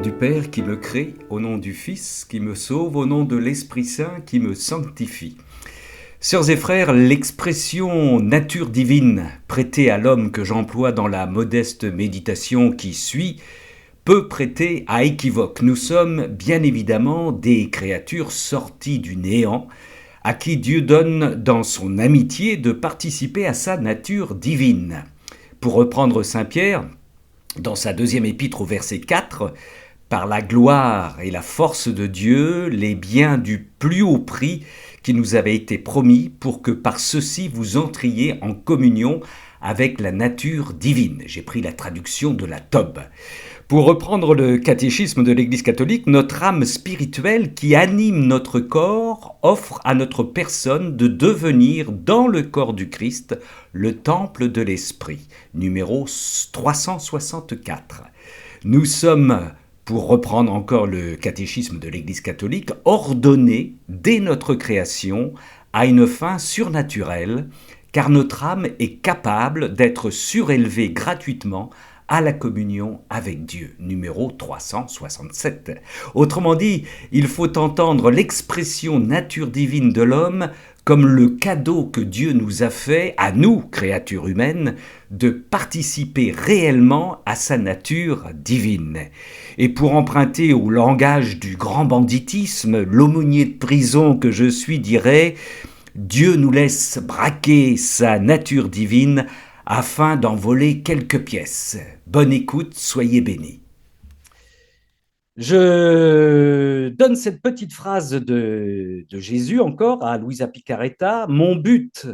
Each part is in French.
du Père qui me crée, au nom du Fils qui me sauve, au nom de l'Esprit Saint qui me sanctifie. Sœurs et frères, l'expression nature divine prêtée à l'homme que j'emploie dans la modeste méditation qui suit peut prêter à équivoque. Nous sommes bien évidemment des créatures sorties du néant à qui Dieu donne dans son amitié de participer à sa nature divine. Pour reprendre Saint Pierre, dans sa deuxième épître au verset 4, par la gloire et la force de Dieu, les biens du plus haut prix qui nous avaient été promis pour que par ceci vous entriez en communion avec la nature divine. J'ai pris la traduction de la Tobe. Pour reprendre le catéchisme de l'Église catholique, notre âme spirituelle qui anime notre corps offre à notre personne de devenir dans le corps du Christ le temple de l'Esprit. Numéro 364. Nous sommes, pour reprendre encore le catéchisme de l'Église catholique, ordonnés dès notre création à une fin surnaturelle, car notre âme est capable d'être surélevée gratuitement à la communion avec Dieu, numéro 367. Autrement dit, il faut entendre l'expression nature divine de l'homme comme le cadeau que Dieu nous a fait, à nous, créatures humaines, de participer réellement à sa nature divine. Et pour emprunter au langage du grand banditisme, l'aumônier de prison que je suis dirait « Dieu nous laisse braquer sa nature divine afin d'en voler quelques pièces. » Bonne écoute, soyez bénis. Je donne cette petite phrase de Jésus encore à Luisa Picaretta. « Mon but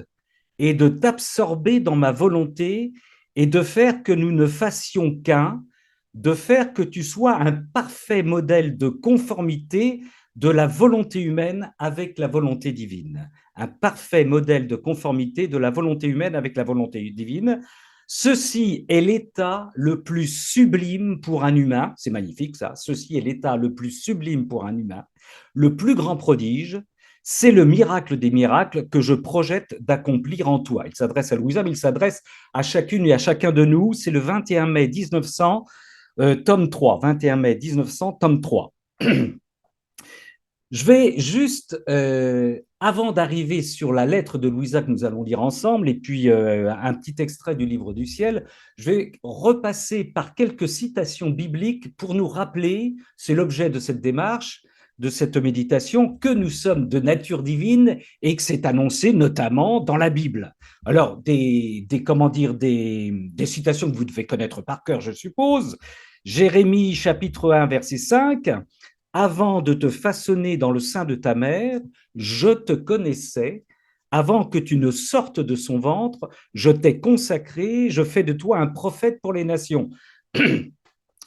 est de t'absorber dans ma volonté et de faire que nous ne fassions qu'un, de faire que tu sois un parfait modèle de conformité de la volonté humaine avec la volonté divine. » Un parfait modèle de conformité de la volonté humaine avec la volonté divine. Ceci est l'état le plus sublime pour un humain, c'est magnifique ça, ceci est l'état le plus sublime pour un humain, le plus grand prodige, c'est le miracle des miracles que je projette d'accomplir en toi. Il s'adresse à Louisa, mais il s'adresse à chacune et à chacun de nous, c'est le 21 mai 1900, tome 3, 21 mai 1900, tome 3. Je vais juste, avant d'arriver sur la lettre de Louisa que nous allons lire ensemble, et puis un petit extrait du livre du ciel, je vais repasser par quelques citations bibliques pour nous rappeler, c'est l'objet de cette démarche, de cette méditation, que nous sommes de nature divine et que c'est annoncé notamment dans la Bible. Alors, des citations que vous devez connaître par cœur, je suppose. Jérémie, chapitre 1, verset 5. Avant de te façonner dans le sein de ta mère, je te connaissais. Avant que tu ne sortes de son ventre, je t'ai consacré, je fais de toi un prophète pour les nations.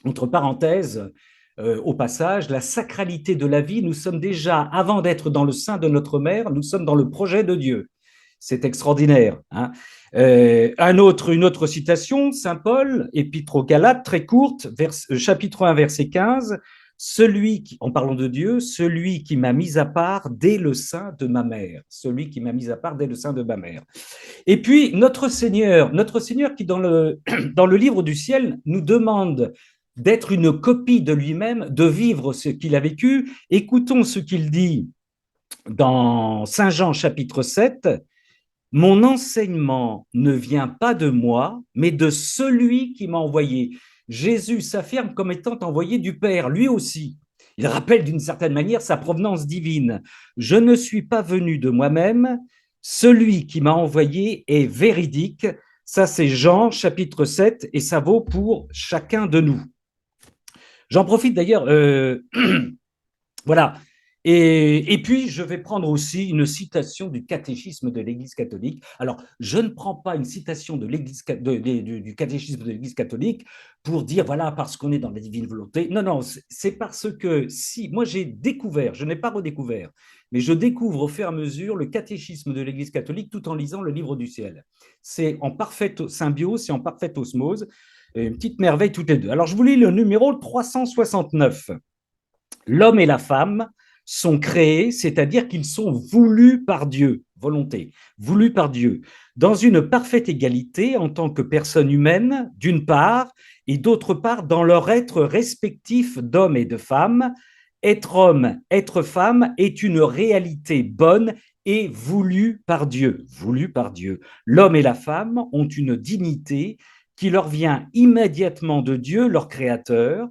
Entre parenthèses, au passage, la sacralité de la vie, nous sommes déjà, avant d'être dans le sein de notre mère, nous sommes dans le projet de Dieu. C'est extraordinaire. Hein. Une autre citation, Saint Paul, Épître aux Galates, très courte, chapitre 1, verset 15. En parlant de Dieu, celui qui m'a mis à part dès le sein de ma mère. Celui qui m'a mis à part dès le sein de ma mère. Et puis, notre Seigneur qui dans le livre du ciel nous demande d'être une copie de lui-même, de vivre ce qu'il a vécu. Écoutons ce qu'il dit dans Saint Jean chapitre 7. « Mon enseignement ne vient pas de moi, mais de celui qui m'a envoyé. » Jésus s'affirme comme étant envoyé du Père, lui aussi. Il rappelle d'une certaine manière sa provenance divine. « Je ne suis pas venu de moi-même, celui qui m'a envoyé est véridique. » Ça, c'est Jean chapitre 7 et ça vaut pour chacun de nous. J'en profite d'ailleurs, voilà. Et puis, je vais prendre aussi une citation du catéchisme de l'Église catholique. Alors, je ne prends pas une citation du catéchisme de l'Église catholique pour dire, voilà, parce qu'on est dans la divine volonté. Non, non, c'est parce que si, moi j'ai découvert, je n'ai pas redécouvert, mais je découvre au fur et à mesure le catéchisme de l'Église catholique tout en lisant le livre du ciel. C'est en parfaite symbiose, c'est en parfaite osmose, une petite merveille toutes les deux. Alors, je vous lis le numéro 369. L'homme et la femme sont créés, c'est-à-dire qu'ils sont voulus par Dieu. volonté, voulue par Dieu, dans une parfaite égalité en tant que personne humaine, d'une part, et d'autre part, dans leur être respectif d'hommes et de femmes. Être homme, être femme est une réalité bonne et voulue par Dieu. Voulue par Dieu. L'homme et la femme ont une dignité qui leur vient immédiatement de Dieu, leur créateur.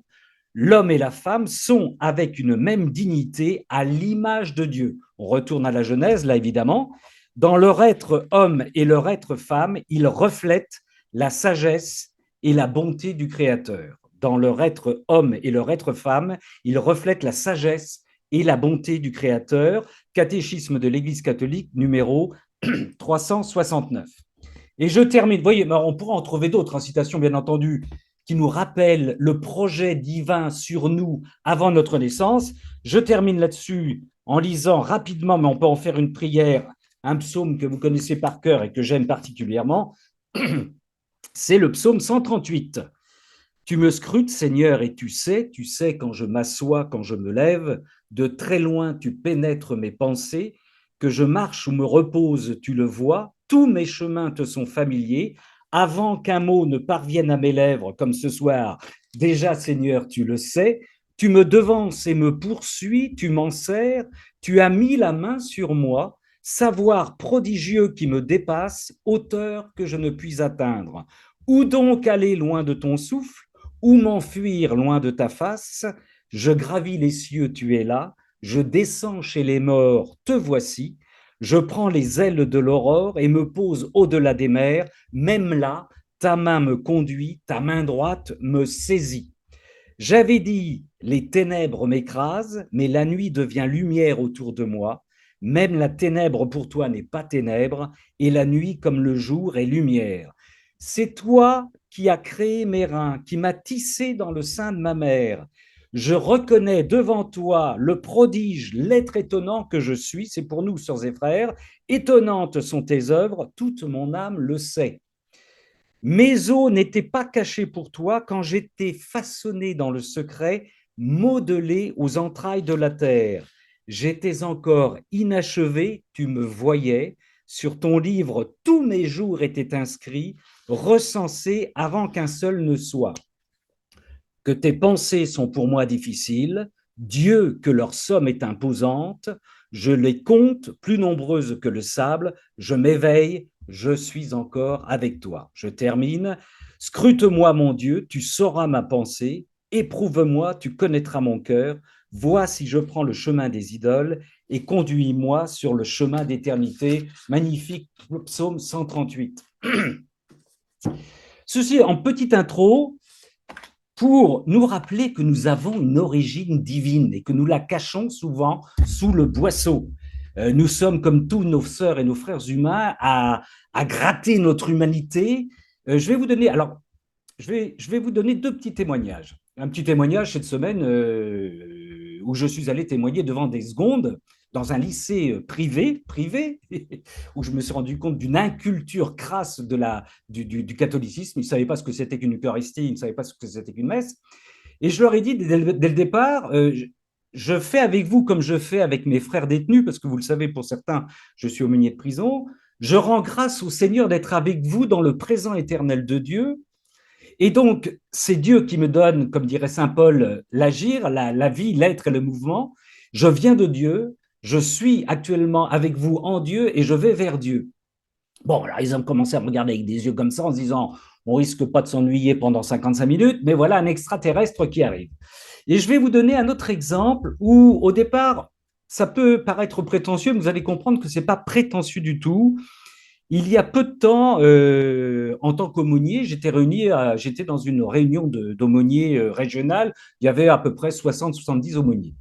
L'homme et la femme sont avec une même dignité à l'image de Dieu. On retourne à la Genèse, là évidemment. Dans leur être homme et leur être femme, ils reflètent la sagesse et la bonté du Créateur. Dans leur être homme et leur être femme, ils reflètent la sagesse et la bonté du Créateur. Catéchisme de l'Église catholique numéro 369. Et je termine, vous voyez, on pourra en trouver d'autres, hein, citations bien entendu, qui nous rappellent le projet divin sur nous avant notre naissance. Je termine là-dessus en lisant rapidement, mais on peut en faire une prière, un psaume que vous connaissez par cœur et que j'aime particulièrement. C'est le psaume 138. Tu me scrutes, Seigneur, et tu sais quand je m'assois, quand je me lève, de très loin tu pénètres mes pensées, que je marche ou me repose, tu le vois, tous mes chemins te sont familiers, avant qu'un mot ne parvienne à mes lèvres, comme ce soir, déjà, Seigneur, tu le sais, tu me devances et me poursuis, tu m'en sers, tu as mis la main sur moi, savoir prodigieux qui me dépasse, hauteur que je ne puis atteindre. Où donc aller loin de ton souffle? Où m'enfuir loin de ta face? Je gravis les cieux, tu es là. Je descends chez les morts, te voici. Je prends les ailes de l'aurore et me pose au-delà des mers. Même là, ta main me conduit, ta main droite me saisit. J'avais dit, les ténèbres m'écrasent, mais la nuit devient lumière autour de moi. Même la ténèbre pour toi n'est pas ténèbre, et la nuit comme le jour est lumière. C'est toi qui as créé mes reins, qui m'as tissé dans le sein de ma mère. Je reconnais devant toi le prodige, l'être étonnant que je suis. C'est pour nous, sœurs et frères. Étonnantes sont tes œuvres, toute mon âme le sait. Mes os n'étaient pas cachés pour toi quand j'étais façonné dans le secret, modelé aux entrailles de la terre. J'étais encore inachevé, tu me voyais. Sur ton livre, tous mes jours étaient inscrits, recensés avant qu'un seul ne soit. Que tes pensées sont pour moi difficiles, Dieu, que leur somme est imposante, je les compte plus nombreuses que le sable, je m'éveille, je suis encore avec toi. Je termine. Scrute-moi, mon Dieu, tu sauras ma pensée, éprouve-moi, tu connaîtras mon cœur, vois si je prends le chemin des idoles et conduis-moi sur le chemin d'éternité. Magnifique psaume 138. Ceci en petite intro pour nous rappeler que nous avons une origine divine et que nous la cachons souvent sous le boisseau. Nous sommes comme tous nos sœurs et nos frères humains à gratter notre humanité. Je vais vous donner, alors, je vais vous donner deux petits témoignages. Un petit témoignage cette semaine où je suis allé témoigner devant des secondes dans un lycée privé, où je me suis rendu compte d'une inculture crasse du catholicisme. Ils ne savaient pas ce que c'était qu'une Eucharistie, ils ne savaient pas ce que c'était qu'une messe. Et je leur ai dit dès le départ, je fais avec vous comme je fais avec mes frères détenus, parce que vous le savez, pour certains, je suis aumônier de prison. Je rends grâce au Seigneur d'être avec vous dans le présent éternel de Dieu. Et donc, c'est Dieu qui me donne, comme dirait saint Paul, l'agir, la vie, l'être et le mouvement. Je viens de Dieu, je suis actuellement avec vous en Dieu et je vais vers Dieu. Bon, alors ils ont commencé à me regarder avec des yeux comme ça en se disant, on risque pas de s'ennuyer pendant 55 minutes, mais voilà un extraterrestre qui arrive. Et je vais vous donner un autre exemple où, au départ, ça peut paraître prétentieux, mais vous allez comprendre que ce n'est pas prétentieux du tout. Il y a peu de temps, en tant qu'aumônier, j'étais dans une réunion d'aumôniers régionales. Il y avait à peu près 60-70 aumôniers.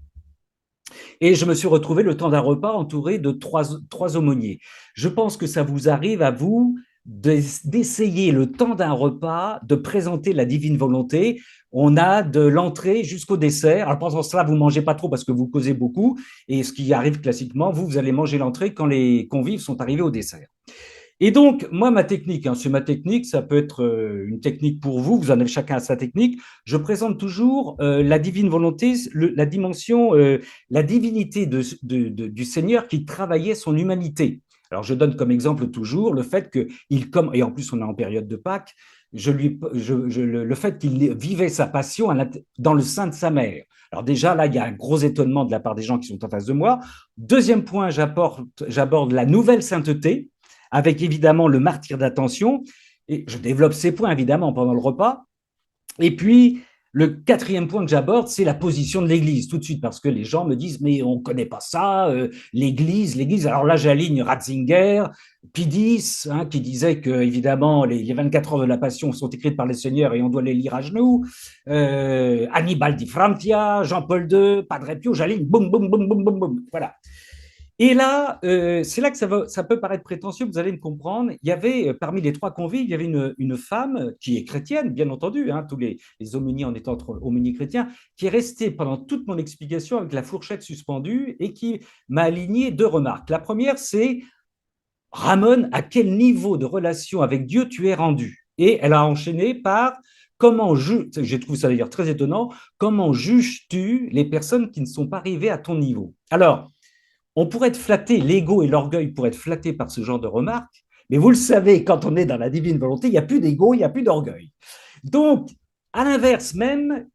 Et je me suis retrouvé le temps d'un repas entouré de trois aumôniers. Je pense que ça vous arrive à vous d'essayer le temps d'un repas, de présenter la divine volonté. On a de l'entrée jusqu'au dessert. Alors pendant cela, vous ne mangez pas trop parce que vous causez beaucoup. Et ce qui arrive classiquement, vous allez manger l'entrée quand les convives sont arrivés au dessert. Et donc, moi, ma technique, c'est ma technique, ça peut être une technique pour vous, vous en avez chacun sa technique. Je présente toujours la divine volonté, la dimension, la divinité du Seigneur qui travaillait son humanité. Alors, je donne comme exemple toujours le fait qu'il, et en plus on est en période de Pâques, le fait qu'il vivait sa passion dans le sein de sa mère. Alors déjà, là, il y a un gros étonnement de la part des gens qui sont en face de moi. Deuxième point, j'aborde la nouvelle sainteté, avec évidemment le martyre d'attention, et je développe ces points évidemment pendant le repas. Et puis, le quatrième point que j'aborde, c'est la position de l'Église, tout de suite, parce que les gens me disent, mais on ne connaît pas ça, l'Église. Alors là, j'aligne Ratzinger, Pie X, qui disait que, évidemment, les 24 heures de la Passion sont écrites par les seigneurs et on doit les lire à genoux, Annibal di Francia, Jean-Paul II, Padre Pio, j'aligne, boum, boum, boum, boum, boum, boum, voilà. Et là, c'est là que ça peut paraître prétentieux, vous allez me comprendre. Il y avait, parmi les trois convives, il y avait une femme qui est chrétienne, bien entendu, tous les hominis en étant hominis chrétiens, qui est restée pendant toute mon explication avec la fourchette suspendue et qui m'a aligné deux remarques. La première, c'est Ramon, à quel niveau de relation avec Dieu tu es rendu? Et elle a enchaîné par j'ai trouvé ça d'ailleurs très étonnant, comment juges-tu les personnes qui ne sont pas arrivées à ton niveau? Alors, on pourrait être flatté, l'ego et l'orgueil pourraient être flattés par ce genre de remarques, mais vous le savez, quand on est dans la divine volonté, il n'y a plus d'ego, il n'y a plus d'orgueil. Donc, à l'inverse même,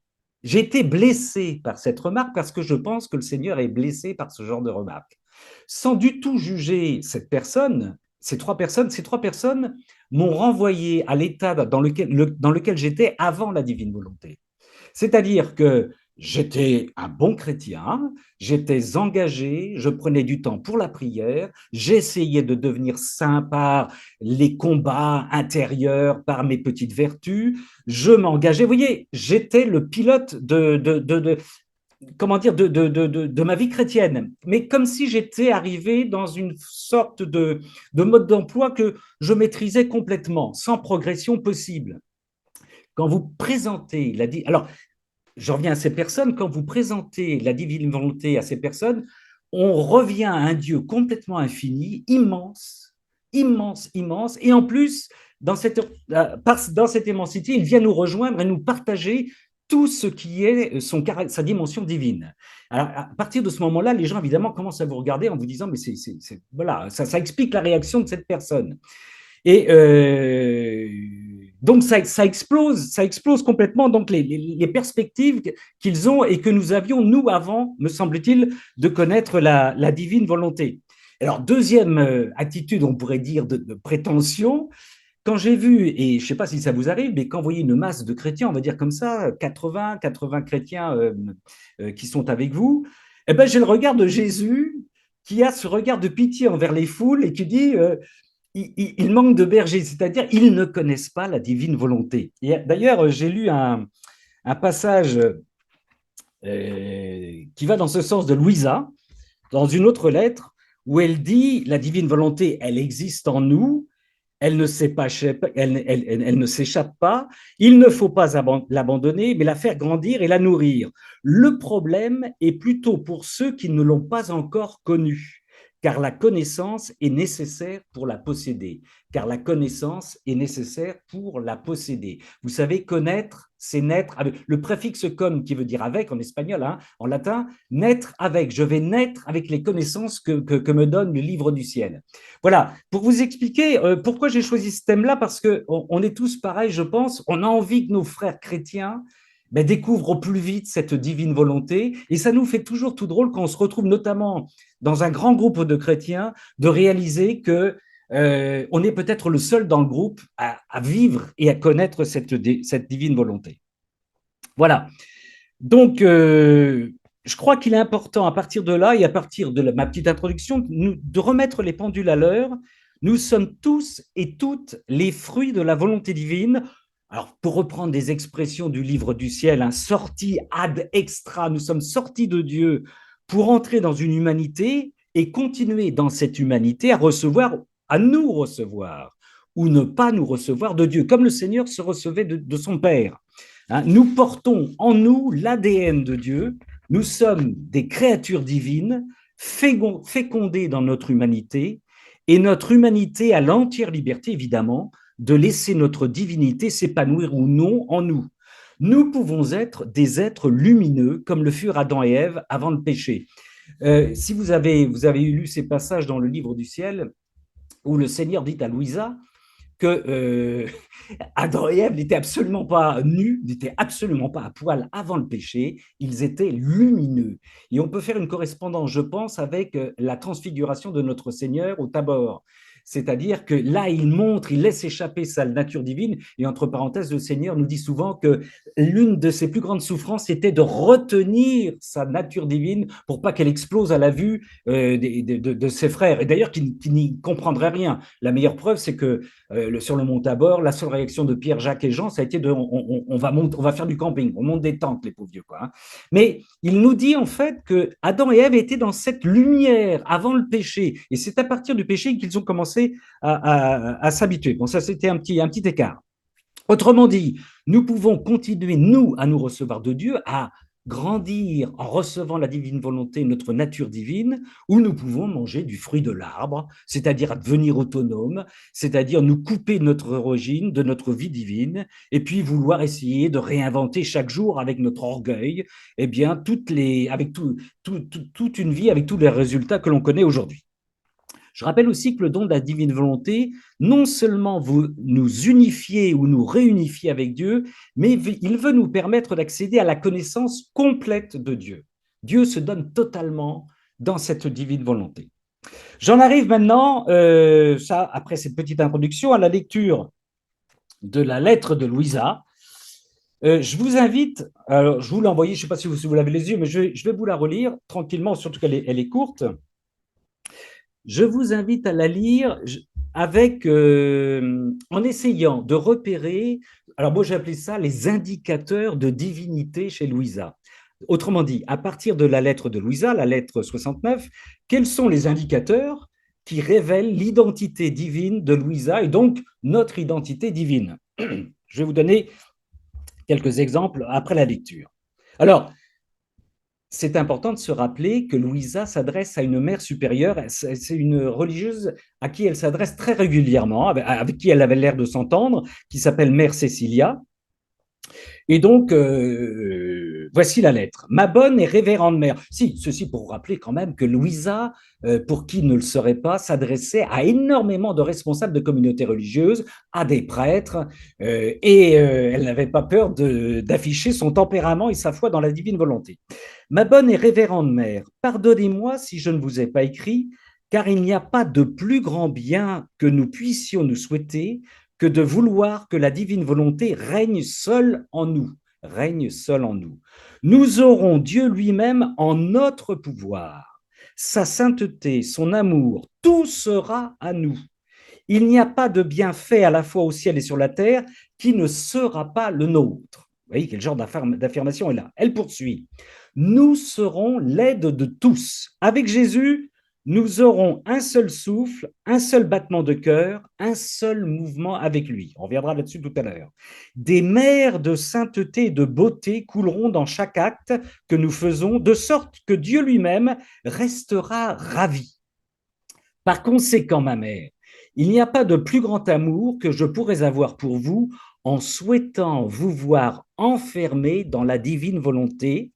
j'ai été blessé par cette remarque parce que je pense que le Seigneur est blessé par ce genre de remarque. Sans du tout juger cette personne, ces trois personnes m'ont renvoyé à l'état dans lequel j'étais avant la divine volonté. C'est-à-dire que j'étais un bon chrétien, j'étais engagé, je prenais du temps pour la prière, j'essayais de devenir saint par les combats intérieurs, par mes petites vertus, je m'engageais. Vous voyez, j'étais le pilote comment dire, de ma vie chrétienne, mais comme si j'étais arrivé dans une sorte de mode d'emploi que je maîtrisais complètement, sans progression possible. Quand vous présentez alors je reviens à ces personnes, quand vous présentez la divine volonté à ces personnes, on revient à un Dieu complètement infini, immense, immense, immense, et en plus, dans cette immensité, il vient nous rejoindre et nous partager tout ce qui est sa dimension divine. Alors, à partir de ce moment-là, les gens, évidemment, commencent à vous regarder en vous disant, mais voilà, ça explique la réaction de cette personne. Et donc, ça explose complètement donc les perspectives qu'ils ont et que nous avions, nous, avant, me semble-t-il, de connaître la divine volonté. Alors, deuxième attitude, on pourrait dire, de prétention, quand j'ai vu, et je ne sais pas si ça vous arrive, mais quand vous voyez une masse de chrétiens, on va dire comme ça, 80 chrétiens qui sont avec vous, eh ben, j'ai le regard de Jésus qui a ce regard de pitié envers les foules et qui dit il manque de bergers, c'est-à-dire ils ne connaissent pas la divine volonté. D'ailleurs, j'ai lu un passage qui va dans ce sens de Louisa, dans une autre lettre, où elle dit la divine volonté, elle existe en nous, elle ne s'échappe pas, il ne faut pas l'abandonner, mais la faire grandir et la nourrir. Le problème est plutôt pour ceux qui ne l'ont pas encore connue, car la connaissance est nécessaire pour la posséder. Car la connaissance est nécessaire pour la posséder. Vous savez, connaître, c'est naître avec le préfixe con qui veut dire avec en espagnol, en latin, naître avec. Je vais naître avec les connaissances que me donne le livre du ciel. Voilà, pour vous expliquer pourquoi j'ai choisi ce thème-là, parce qu'on est tous pareils, je pense, on a envie que nos frères chrétiens découvrent au plus vite cette divine volonté, et ça nous fait toujours tout drôle quand on se retrouve notamment dans un grand groupe de chrétiens, de réaliser que on est peut-être le seul dans le groupe à vivre et à connaître cette divine volonté. Voilà. Donc, je crois qu'il est important à partir de là et à partir de ma petite introduction de remettre les pendules à l'heure. Nous sommes tous et toutes les fruits de la volonté divine. Alors, pour reprendre des expressions du livre du ciel, sorti ad extra, nous sommes sortis de Dieu pour entrer dans une humanité et continuer dans cette humanité à nous recevoir ou ne pas nous recevoir de Dieu, comme le Seigneur se recevait de son Père. Nous portons en nous l'ADN de Dieu, nous sommes des créatures divines, fécondées dans notre humanité, et notre humanité a l'entière liberté, évidemment, de laisser notre divinité s'épanouir ou non en nous. Nous pouvons être des êtres lumineux, comme le furent Adam et Ève avant le péché. Si vous avez lu ces passages dans le livre du ciel, où le Seigneur dit à Louisa que Adam et Ève n'étaient absolument pas nus, n'étaient absolument pas à poil avant le péché, ils étaient lumineux. Et on peut faire une correspondance, je pense, avec la transfiguration de notre Seigneur au Tabor. C'est-à-dire que là, il montre, il laisse échapper sa nature divine. Et entre parenthèses, le Seigneur nous dit souvent que l'une de ses plus grandes souffrances était de retenir sa nature divine pour pas qu'elle explose à la vue de ses frères. Et d'ailleurs, qui n'y comprendraient rien. La meilleure preuve, c'est que sur le mont Tabor, la seule réaction de Pierre, Jacques et Jean, ça a été de on va faire du camping, on monte des tentes, les pauvres vieux. Quoi, hein. Mais il nous dit en fait que Adam et Ève étaient dans cette lumière avant le péché. Et c'est à partir du péché qu'ils ont commencé à s'habituer. Bon, ça, c'était un petit écart. Autrement dit, nous pouvons continuer, nous, à nous recevoir de Dieu, à grandir en recevant la divine volonté, notre nature divine, ou nous pouvons manger du fruit de l'arbre, c'est-à-dire à devenir autonome, c'est-à-dire nous couper de notre origine, de notre vie divine, et puis vouloir essayer de réinventer chaque jour avec notre orgueil, eh bien, avec toute une vie avec tous les résultats que l'on connaît aujourd'hui. Je rappelle aussi que le don de la divine volonté, non seulement vous nous unifier ou nous réunifier avec Dieu, mais il veut nous permettre d'accéder à la connaissance complète de Dieu. Dieu se donne totalement dans cette divine volonté. J'en arrive maintenant, après cette petite introduction, à la lecture de la lettre de Louisa. Je vous invite, alors je vous l'ai envoyée, je ne sais pas si vous l'avez les yeux, mais je vais vous la relire tranquillement, surtout qu'elle est courte. Je vous invite à la lire en essayant de repérer, alors moi j'ai appelé ça les indicateurs de divinité chez Louisa. Autrement dit, à partir de la lettre de Louisa, la lettre 69, quels sont les indicateurs qui révèlent l'identité divine de Louisa et donc notre identité divine? Je vais vous donner quelques exemples après la lecture. Alors, c'est important de se rappeler que Louisa s'adresse à une mère supérieure, c'est une religieuse à qui elle s'adresse très régulièrement, avec qui elle avait l'air de s'entendre, qui s'appelle Mère Cécilia. Et donc, voici la lettre. Ma bonne et révérende mère. Si, ceci pour rappeler quand même que Louisa, pour qui ne le serait pas, s'adressait à énormément de responsables de communautés religieuses, à des prêtres, et elle n'avait pas peur d'afficher son tempérament et sa foi dans la divine volonté. Ma bonne et révérende mère, pardonnez-moi si je ne vous ai pas écrit, car il n'y a pas de plus grand bien que nous puissions nous souhaiter que de vouloir que la divine volonté règne seule en nous, règne seule en nous. Nous aurons Dieu lui-même en notre pouvoir. Sa sainteté, son amour, tout sera à nous. Il n'y a pas de bienfait à la fois au ciel et sur la terre qui ne sera pas le nôtre. Vous voyez quel genre d'affirmation est là. Elle poursuit. Nous serons l'aide de tous. Avec Jésus, nous aurons un seul souffle, un seul battement de cœur, un seul mouvement avec lui. On reviendra là-dessus tout à l'heure. Des mers de sainteté et de beauté couleront dans chaque acte que nous faisons, de sorte que Dieu lui-même restera ravi. Par conséquent, ma mère, il n'y a pas de plus grand amour que je pourrais avoir pour vous en souhaitant vous voir enfermés dans la divine volonté.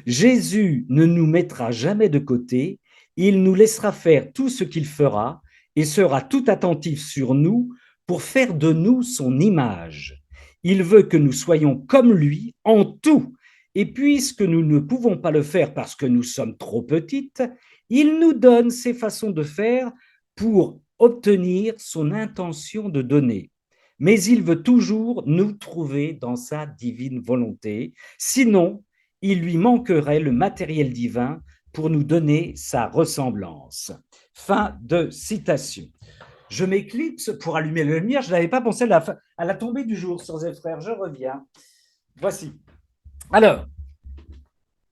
Jésus ne nous mettra jamais de côté, il nous laissera faire tout ce qu'il fera et sera tout attentif sur nous pour faire de nous son image. Il veut que nous soyons comme lui en tout. Et puisque nous ne pouvons pas le faire parce que nous sommes trop petites, il nous donne ses façons de faire pour obtenir son intention de donner. Mais il veut toujours nous trouver dans sa divine volonté. Sinon, il lui manquerait le matériel divin pour nous donner sa ressemblance. Fin de citation. Je m'éclipse pour allumer la lumière. Je n'avais pas pensé à la tombée du jour, sœurs et frères. Je reviens. Voici. Alors,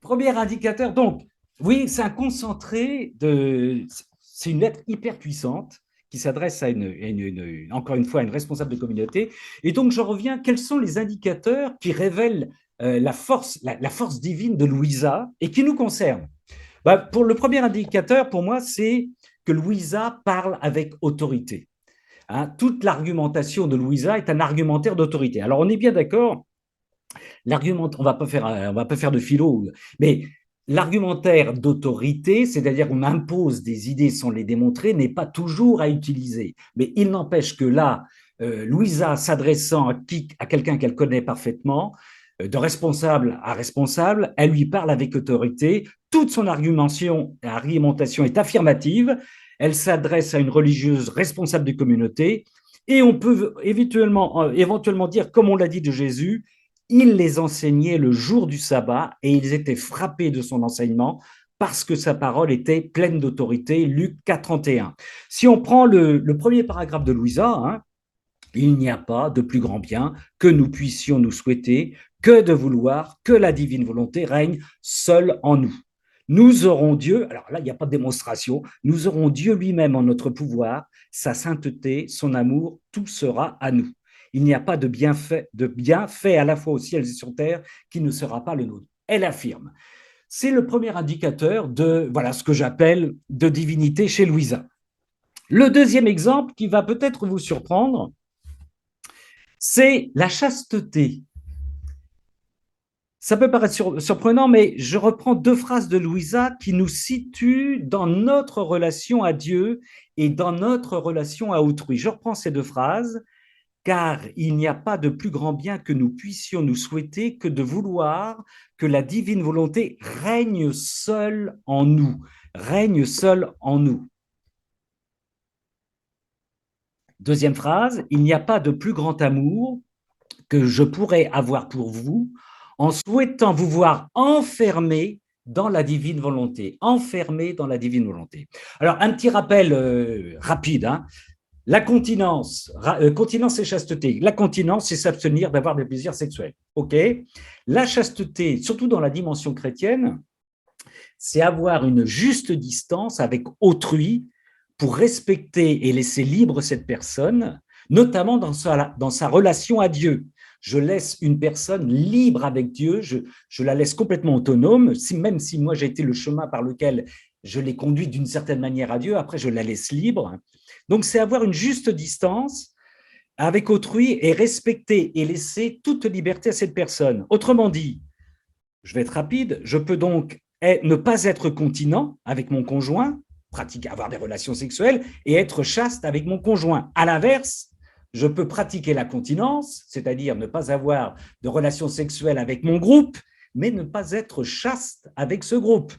premier indicateur. Donc, oui, c'est un concentré de. C'est une lettre hyper puissante qui s'adresse à encore une fois, à une responsable de communauté. Et donc, je reviens. Quels sont les indicateurs qui révèlent la force divine de Louisa et qui nous concerne? Pour le premier indicateur, pour moi, c'est que Louisa parle avec autorité. Hein, toute l'argumentation de Louisa est un argumentaire d'autorité. Alors, on est bien d'accord, l'argument, on va pas faire de philo, mais l'argumentaire d'autorité, c'est-à-dire qu'on impose des idées sans les démontrer, n'est pas toujours à utiliser. Mais il n'empêche que là, Louisa s'adressant à quelqu'un qu'elle connaît parfaitement, de responsable à responsable, elle lui parle avec autorité. Toute son argumentation est affirmative. Elle s'adresse à une religieuse responsable de communauté. Et on peut éventuellement dire, comme on l'a dit de Jésus, il les enseignait le jour du sabbat et ils étaient frappés de son enseignement parce que sa parole était pleine d'autorité. Luc 4,31. Si on prend le premier paragraphe de Louisa, hein, il n'y a pas de plus grand bien que nous puissions nous souhaiter que de vouloir que la divine volonté règne seule en nous. Nous aurons Dieu, alors là, il n'y a pas de démonstration, nous aurons Dieu lui-même en notre pouvoir, sa sainteté, son amour, tout sera à nous. Il n'y a pas de bien fait à la fois au ciel et sur terre qui ne sera pas le nôtre. Elle affirme. C'est le premier indicateur de voilà ce que j'appelle de divinité chez Louisa. Le deuxième exemple qui va peut-être vous surprendre, c'est la chasteté. Ça peut paraître surprenant, mais je reprends deux phrases de Louisa qui nous situent dans notre relation à Dieu et dans notre relation à autrui. Je reprends ces deux phrases. Car il n'y a pas de plus grand bien que nous puissions nous souhaiter que de vouloir que la divine volonté règne seule en nous, règne seule en nous. Deuxième phrase, il n'y a pas de plus grand amour que je pourrais avoir pour vous en souhaitant vous voir enfermé dans la divine volonté, enfermé dans la divine volonté. Alors, un petit rappel rapide, hein. La continence et chasteté. La continence, c'est s'abstenir d'avoir des plaisirs sexuels. OK. La chasteté, surtout dans la dimension chrétienne, c'est avoir une juste distance avec autrui pour respecter et laisser libre cette personne, notamment dans sa relation à Dieu. Je laisse une personne libre avec Dieu, je la laisse complètement autonome, même si moi j'ai été le chemin par lequel je l'ai conduite d'une certaine manière à Dieu, après je la laisse libre. Donc c'est avoir une juste distance avec autrui et respecter et laisser toute liberté à cette personne. Autrement dit, je vais être rapide, je peux donc ne pas être continent avec mon conjoint, pratiquer, avoir des relations sexuelles et être chaste avec mon conjoint. À l'inverse, je peux pratiquer la continence, c'est-à-dire ne pas avoir de relations sexuelles avec mon groupe, mais ne pas être chaste avec ce groupe.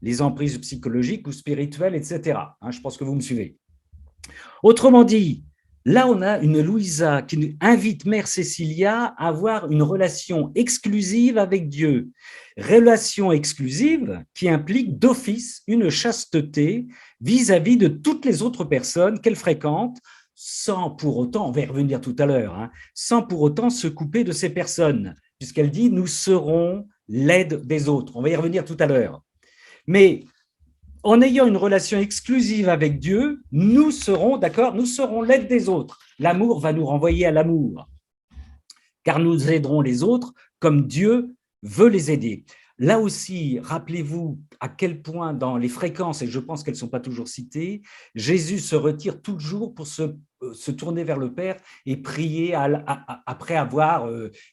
Les emprises psychologiques ou spirituelles, etc. Je pense que vous me suivez. Autrement dit, là, on a une Louisa qui invite Mère Cécilia à avoir une relation exclusive avec Dieu. Relation exclusive qui implique d'office une chasteté vis-à-vis de toutes les autres personnes qu'elle fréquente, sans pour autant, on va y revenir tout à l'heure, sans pour autant se couper de ces personnes, puisqu'elle dit « nous serons l'aide des autres ». On va y revenir tout à l'heure. Mais en ayant une relation exclusive avec Dieu, nous serons, d'accord, nous serons l'aide des autres. L'amour va nous renvoyer à l'amour, car nous aiderons les autres comme Dieu veut les aider. Là aussi, rappelez-vous à quel point dans les fréquences, et je pense qu'elles ne sont pas toujours citées, Jésus se retire toujours pour se tourner vers le Père et prier après avoir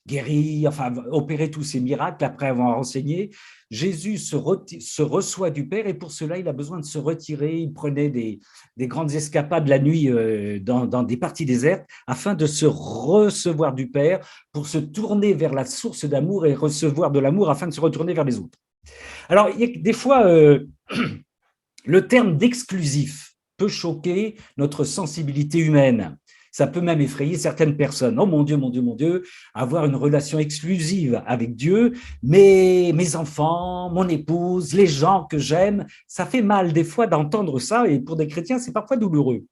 guéri, enfin opéré tous ces miracles, après avoir enseigné. Jésus se reçoit du Père et pour cela, il a besoin de se retirer. Il prenait des grandes escapades la nuit dans des parties désertes afin de se recevoir du Père, pour se tourner vers la source d'amour et recevoir de l'amour afin de se retourner vers les autres. Alors, il y a des fois, le terme d'exclusif peut choquer notre sensibilité humaine. Ça peut même effrayer certaines personnes. Oh mon Dieu, mon Dieu, mon Dieu, avoir une relation exclusive avec Dieu, mais mes enfants, mon épouse, les gens que j'aime, ça fait mal des fois d'entendre ça et pour des chrétiens, c'est parfois douloureux.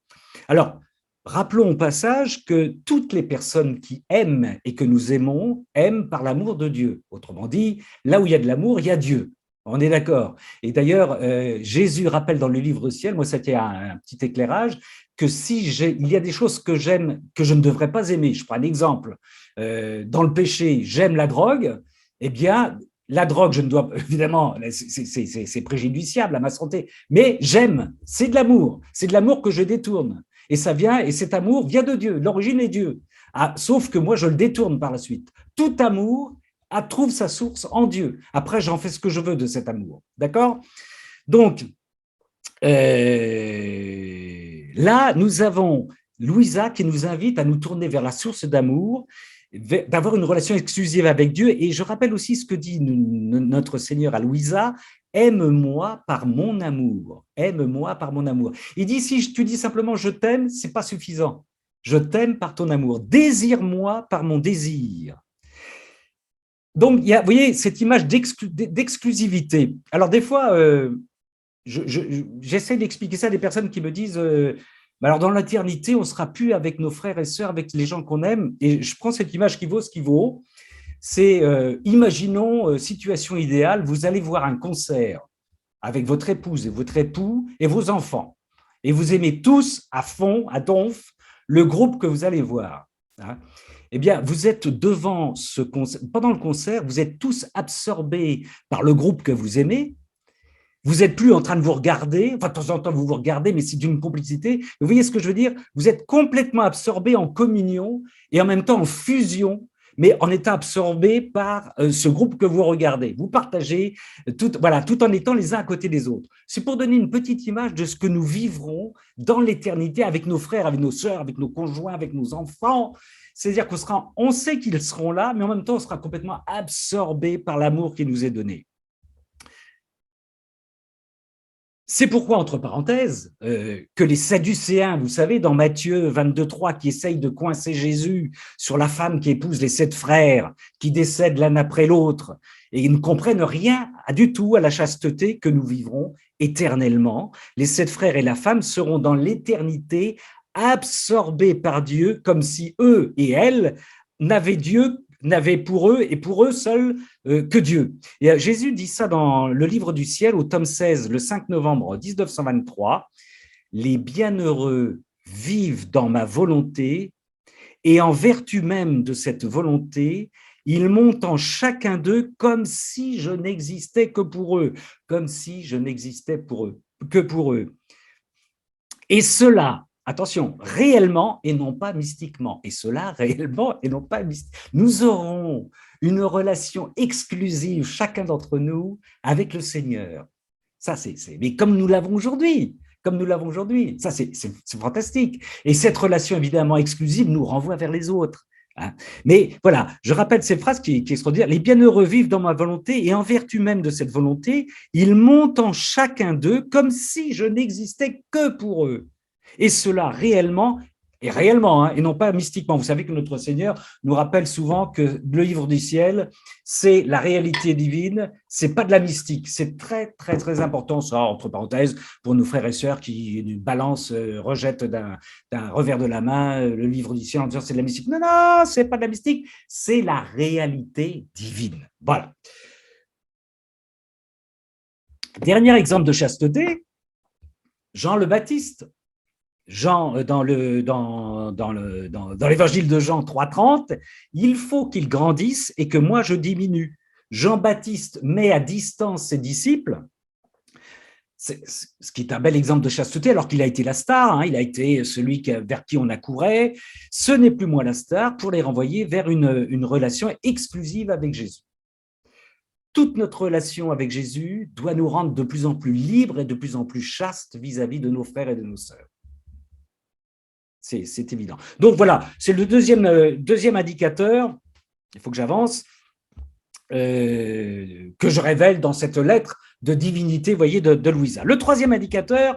Alors, rappelons au passage que toutes les personnes qui aiment et que nous aimons aiment par l'amour de Dieu. Autrement dit, là où il y a de l'amour, il y a Dieu. On est d'accord. Et d'ailleurs, Jésus rappelle dans le livre Ciel, moi c'était un petit éclairage, que il y a des choses que j'aime, que je ne devrais pas aimer. Je prends un exemple. Dans le péché, j'aime la drogue, eh bien, la drogue, je ne dois évidemment, c'est préjudiciable à ma santé, mais j'aime, c'est de l'amour que je détourne. Et ça vient, et cet amour vient de Dieu, l'origine est Dieu. Ah, sauf que moi, je le détourne par la suite. Tout amour trouve sa source en Dieu. Après, j'en fais ce que je veux de cet amour. D'accord? Donc, là, nous avons Louisa qui nous invite à nous tourner vers la source d'amour, d'avoir une relation exclusive avec Dieu. Et je rappelle aussi ce que dit notre Seigneur à Louisa: aime-moi par mon amour. Aime-moi par mon amour. Il dit, si tu dis simplement je t'aime, c'est pas suffisant. Je t'aime par ton amour. Désire-moi par mon désir. Donc, il y a, vous voyez, cette image d'exclusivité. Alors, des fois, j'essaie d'expliquer ça à des personnes qui me disent alors dans l'éternité, on ne sera plus avec nos frères et sœurs, avec les gens qu'on aime. Et je prends cette image qui vaut ce qui vaut. C'est, imaginons, situation idéale, vous allez voir un concert avec votre épouse et votre époux et vos enfants. Et vous aimez tous à fond, à donf, le groupe que vous allez voir. Hein. Eh bien, vous êtes devant ce concert, pendant le concert, vous êtes tous absorbés par le groupe que vous aimez. Vous n'êtes plus en train de vous regarder, enfin de temps en temps vous vous regardez, mais c'est d'une complicité. Vous voyez ce que je veux dire? Vous êtes complètement absorbés en communion et en même temps en fusion, mais en étant absorbés par ce groupe que vous regardez. Vous partagez tout, voilà, tout en étant les uns à côté des autres. C'est pour donner une petite image de ce que nous vivrons dans l'éternité avec nos frères, avec nos sœurs, avec nos conjoints, avec nos enfants. C'est-à-dire on sait qu'ils seront là, mais en même temps, on sera complètement absorbé par l'amour qui nous est donné. C'est pourquoi, entre parenthèses, que les Sadducéens, vous savez, dans Matthieu 22,3, qui essayent de coincer Jésus sur la femme qui épouse les 7 frères, qui décèdent l'un après l'autre, et ils ne comprennent rien du tout à la chasteté que nous vivrons éternellement. Les 7 frères et la femme seront dans l'éternité absorbés par Dieu, comme si eux et elles n'avaient pour eux et pour eux seuls que Dieu. Et Jésus dit ça dans le livre du ciel, au tome 16, le 5 novembre 1923. Les bienheureux vivent dans ma volonté, et en vertu même de cette volonté, ils montent en chacun d'eux comme si je n'existais que pour eux, comme si je n'existais que pour eux. Et cela, attention, réellement et non pas mystiquement. Et cela, réellement et non pas mystiquement. Nous aurons une relation exclusive, chacun d'entre nous, avec le Seigneur. Ça, mais comme nous l'avons aujourd'hui. Ça, c'est fantastique. Et cette relation, évidemment, exclusive, nous renvoie vers les autres. Hein. Mais voilà, je rappelle ces phrases qui est extraordinaire. Les bienheureux vivent dans ma volonté, et en vertu même de cette volonté, ils montent en chacun d'eux comme si je n'existais que pour eux. Et cela réellement, et non pas mystiquement. Vous savez que notre Seigneur nous rappelle souvent que le livre du ciel, c'est la réalité divine, c'est pas de la mystique. C'est très, très, très important, ça, entre parenthèses, pour nos frères et sœurs qui balancent, rejettent d'un revers de la main le livre du ciel en disant c'est de la mystique. Non, non, c'est pas de la mystique, c'est la réalité divine. Voilà. Dernier exemple de chasteté, Jean le Baptiste. Jean, dans l'évangile de Jean 3,30, il faut qu'il grandisse et que moi je diminue. Jean-Baptiste met à distance ses disciples, ce qui est un bel exemple de chasteté, alors qu'il a été la star, hein, il a été celui vers qui on accourait. Ce n'est plus moi la star, pour les renvoyer vers une relation exclusive avec Jésus. Toute notre relation avec Jésus doit nous rendre de plus en plus libres et de plus en plus chastes vis-à-vis de nos frères et de nos sœurs. C'est évident. Donc voilà, c'est le deuxième indicateur, il faut que j'avance, que je révèle dans cette lettre de divinité, vous voyez, de Louisa. Le troisième indicateur,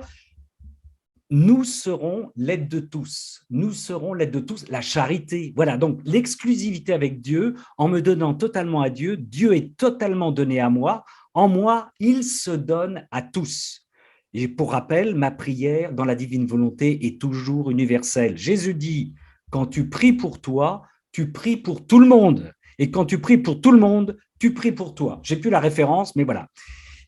nous serons l'aide de tous. Nous serons l'aide de tous, la charité. Voilà, donc l'exclusivité avec Dieu, en me donnant totalement à Dieu, Dieu est totalement donné à moi. En moi, il se donne à tous. Et pour rappel, ma prière dans la divine volonté est toujours universelle. Jésus dit, quand tu pries pour toi, tu pries pour tout le monde. Et quand tu pries pour tout le monde, tu pries pour toi. J'ai plus la référence, mais voilà.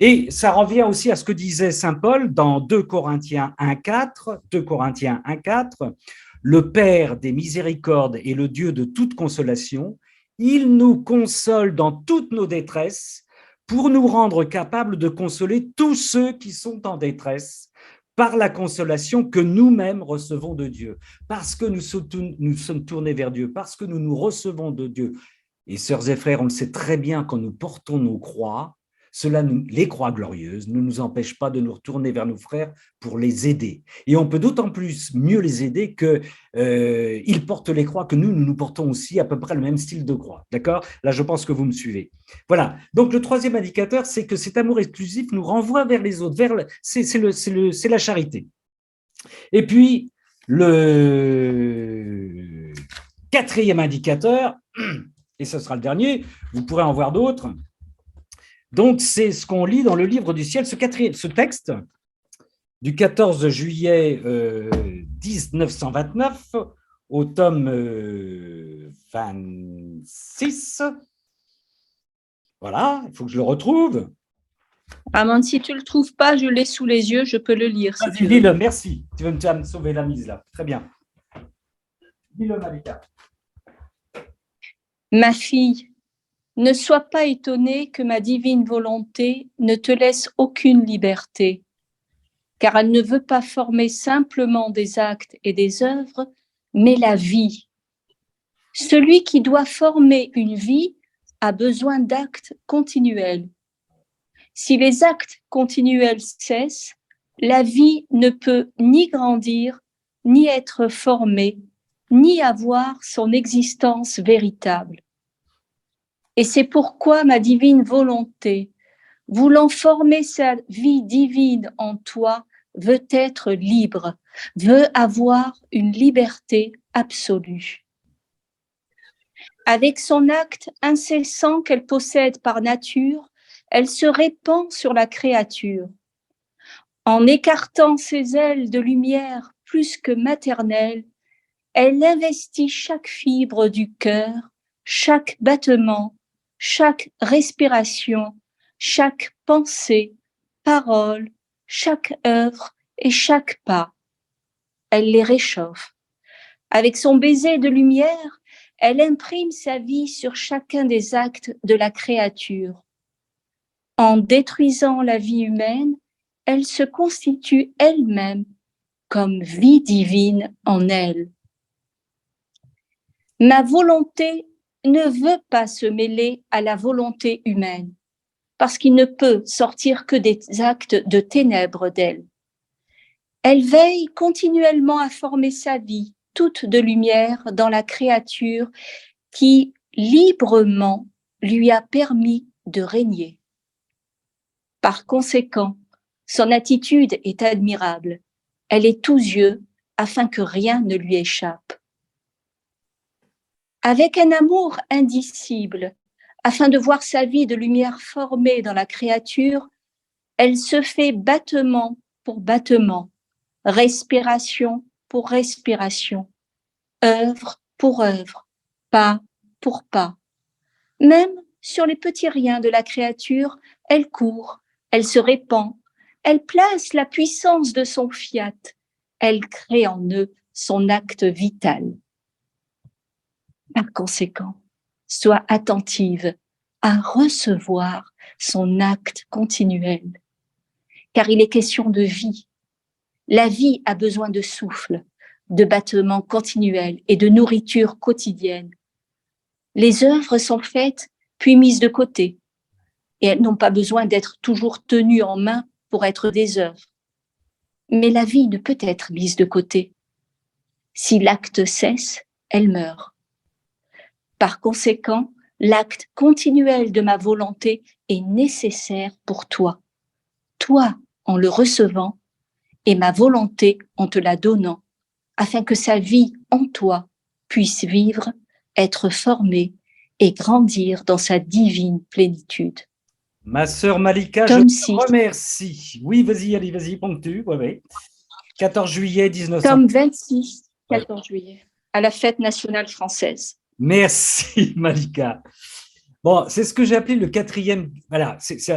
Et ça revient aussi à ce que disait saint Paul dans 2 Corinthiens 1,4. 2 Corinthiens 1,4. Le Père des miséricordes et le Dieu de toute consolation, il nous console dans toutes nos détresses, pour nous rendre capables de consoler tous ceux qui sont en détresse par la consolation que nous-mêmes recevons de Dieu. Parce que nous sommes tournés vers Dieu, parce que nous nous recevons de Dieu, Et sœurs et frères, on le sait très bien, quand nous portons nos croix, les croix glorieuses, ne nous empêchent pas de nous retourner vers nos frères pour les aider. Et on peut d'autant plus mieux les aider qu'ils portent les croix que nous portons aussi à peu près le même style de croix. D'accord? Là, je pense que vous me suivez. Voilà. Donc, le troisième indicateur, c'est que cet amour exclusif nous renvoie vers les autres. C'est la charité. Et puis, le quatrième indicateur, et ce sera le dernier, vous pourrez en voir d'autres. Donc, c'est ce qu'on lit dans le livre du ciel, ce texte du 14 juillet 1929 au tome 26. Voilà, il faut que je le retrouve. Ramon, si tu ne le trouves pas, je l'ai sous les yeux, je peux le lire. Si tu lis-le, merci. Tu veux me sauver la mise là. Très bien. Lis-le, Malika. Ma fille, ne sois pas étonnée que ma divine volonté ne te laisse aucune liberté, car elle ne veut pas former simplement des actes et des œuvres, mais la vie. Celui qui doit former une vie a besoin d'actes continuels. Si les actes continuels cessent, la vie ne peut ni grandir, ni être formée, ni avoir son existence véritable. Et c'est pourquoi ma divine volonté, voulant former sa vie divine en toi, veut être libre, veut avoir une liberté absolue. Avec son acte incessant qu'elle possède par nature, elle se répand sur la créature. En écartant ses ailes de lumière plus que maternelle, elle investit chaque fibre du cœur, chaque battement, chaque respiration, chaque pensée, parole, chaque œuvre et chaque pas. Elle les réchauffe. Avec son baiser de lumière, elle imprime sa vie sur chacun des actes de la créature. En détruisant la vie humaine, elle se constitue elle-même comme vie divine en elle. Ma volonté ne veut pas se mêler à la volonté humaine, parce qu'il ne peut sortir que des actes de ténèbres d'elle. Elle veille continuellement à former sa vie, toute de lumière, dans la créature qui, librement, lui a permis de régner. Par conséquent, son attitude est admirable. Elle est tous yeux afin que rien ne lui échappe. Avec un amour indicible, afin de voir sa vie de lumière formée dans la créature, elle se fait battement pour battement, respiration pour respiration, œuvre pour œuvre, pas pour pas. Même sur les petits riens de la créature, elle court, elle se répand, elle place la puissance de son fiat, elle crée en eux son acte vital. Par conséquent, sois attentive à recevoir son acte continuel, car il est question de vie. La vie a besoin de souffle, de battements continuels et de nourriture quotidienne. Les œuvres sont faites puis mises de côté, et elles n'ont pas besoin d'être toujours tenues en main pour être des œuvres. Mais la vie ne peut être mise de côté. Si l'acte cesse, elle meurt. Par conséquent, l'acte continuel de ma volonté est nécessaire pour toi. Toi en le recevant et ma volonté en te la donnant, afin que sa vie en toi puisse vivre, être formée et grandir dans sa divine plénitude. Ma sœur Malika, je te remercie. Oui, vas-y, ponctue. Ouais. 14 juillet 1900. Tome 26, 14 juillet, à la fête nationale française. Merci, Malika. Bon, c'est ce que j'ai appelé le quatrième. Voilà, c'est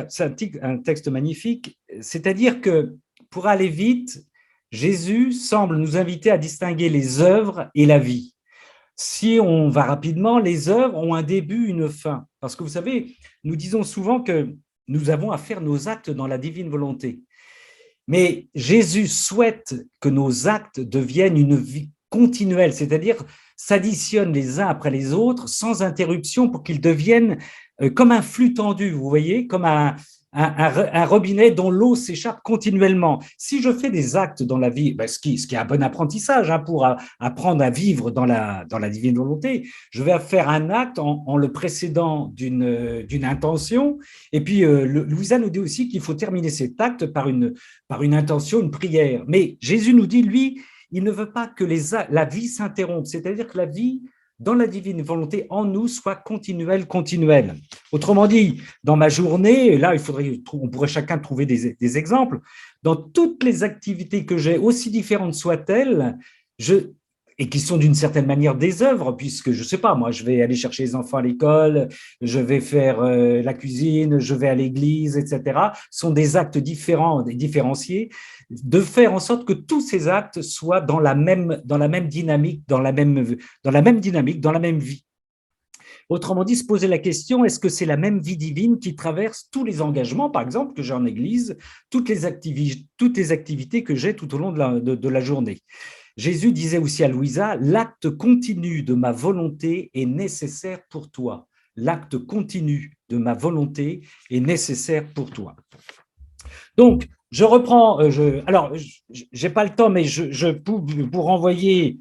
un texte magnifique. C'est-à-dire que pour aller vite, Jésus semble nous inviter à distinguer les œuvres et la vie. Si on va rapidement, les œuvres ont un début, une fin. Parce que vous savez, nous disons souvent que nous avons à faire nos actes dans la divine volonté. Mais Jésus souhaite que nos actes deviennent une vie continuels, c'est-à-dire s'additionnent les uns après les autres sans interruption pour qu'ils deviennent comme un flux tendu, vous voyez, comme un robinet dont l'eau s'échappe continuellement. Si je fais des actes dans la vie, ben, ce qui est un bon apprentissage pour apprendre à vivre dans la divine volonté, je vais faire un acte en le précédant d'une intention. Et puis, Louisa nous dit aussi qu'il faut terminer cet acte par une intention, une prière. Mais Jésus nous dit, lui, il ne veut pas que la vie s'interrompe, c'est-à-dire que la vie dans la divine volonté en nous soit continuelle. Autrement dit, dans ma journée, là, on pourrait chacun trouver des exemples, dans toutes les activités que j'ai, aussi différentes soient-elles, et qui sont d'une certaine manière des œuvres, puisque je ne sais pas, moi, je vais aller chercher les enfants à l'école, je vais faire la cuisine, je vais à l'église, etc., sont des actes différents et différenciés, de faire en sorte que tous ces actes soient dans la même dynamique, dans la même dynamique, dans la même vie. Autrement dit, se poser la question, est-ce que c'est la même vie divine qui traverse tous les engagements, par exemple, que j'ai en église, toutes les activités que j'ai tout au long de la journée. Jésus disait aussi à Louisa, l'acte continu de ma volonté est nécessaire pour toi. L'acte continu de ma volonté est nécessaire pour toi. Donc, je reprends, alors, je n'ai pas le temps, mais je peux vous renvoyer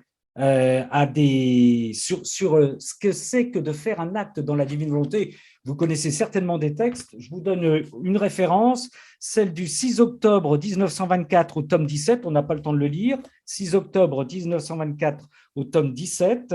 sur ce que c'est que de faire un acte dans la divine volonté. Vous connaissez certainement des textes. Je vous donne une référence, celle du 6 octobre 1924 au tome 17. On n'a pas le temps de le lire. 6 octobre 1924 au tome 17.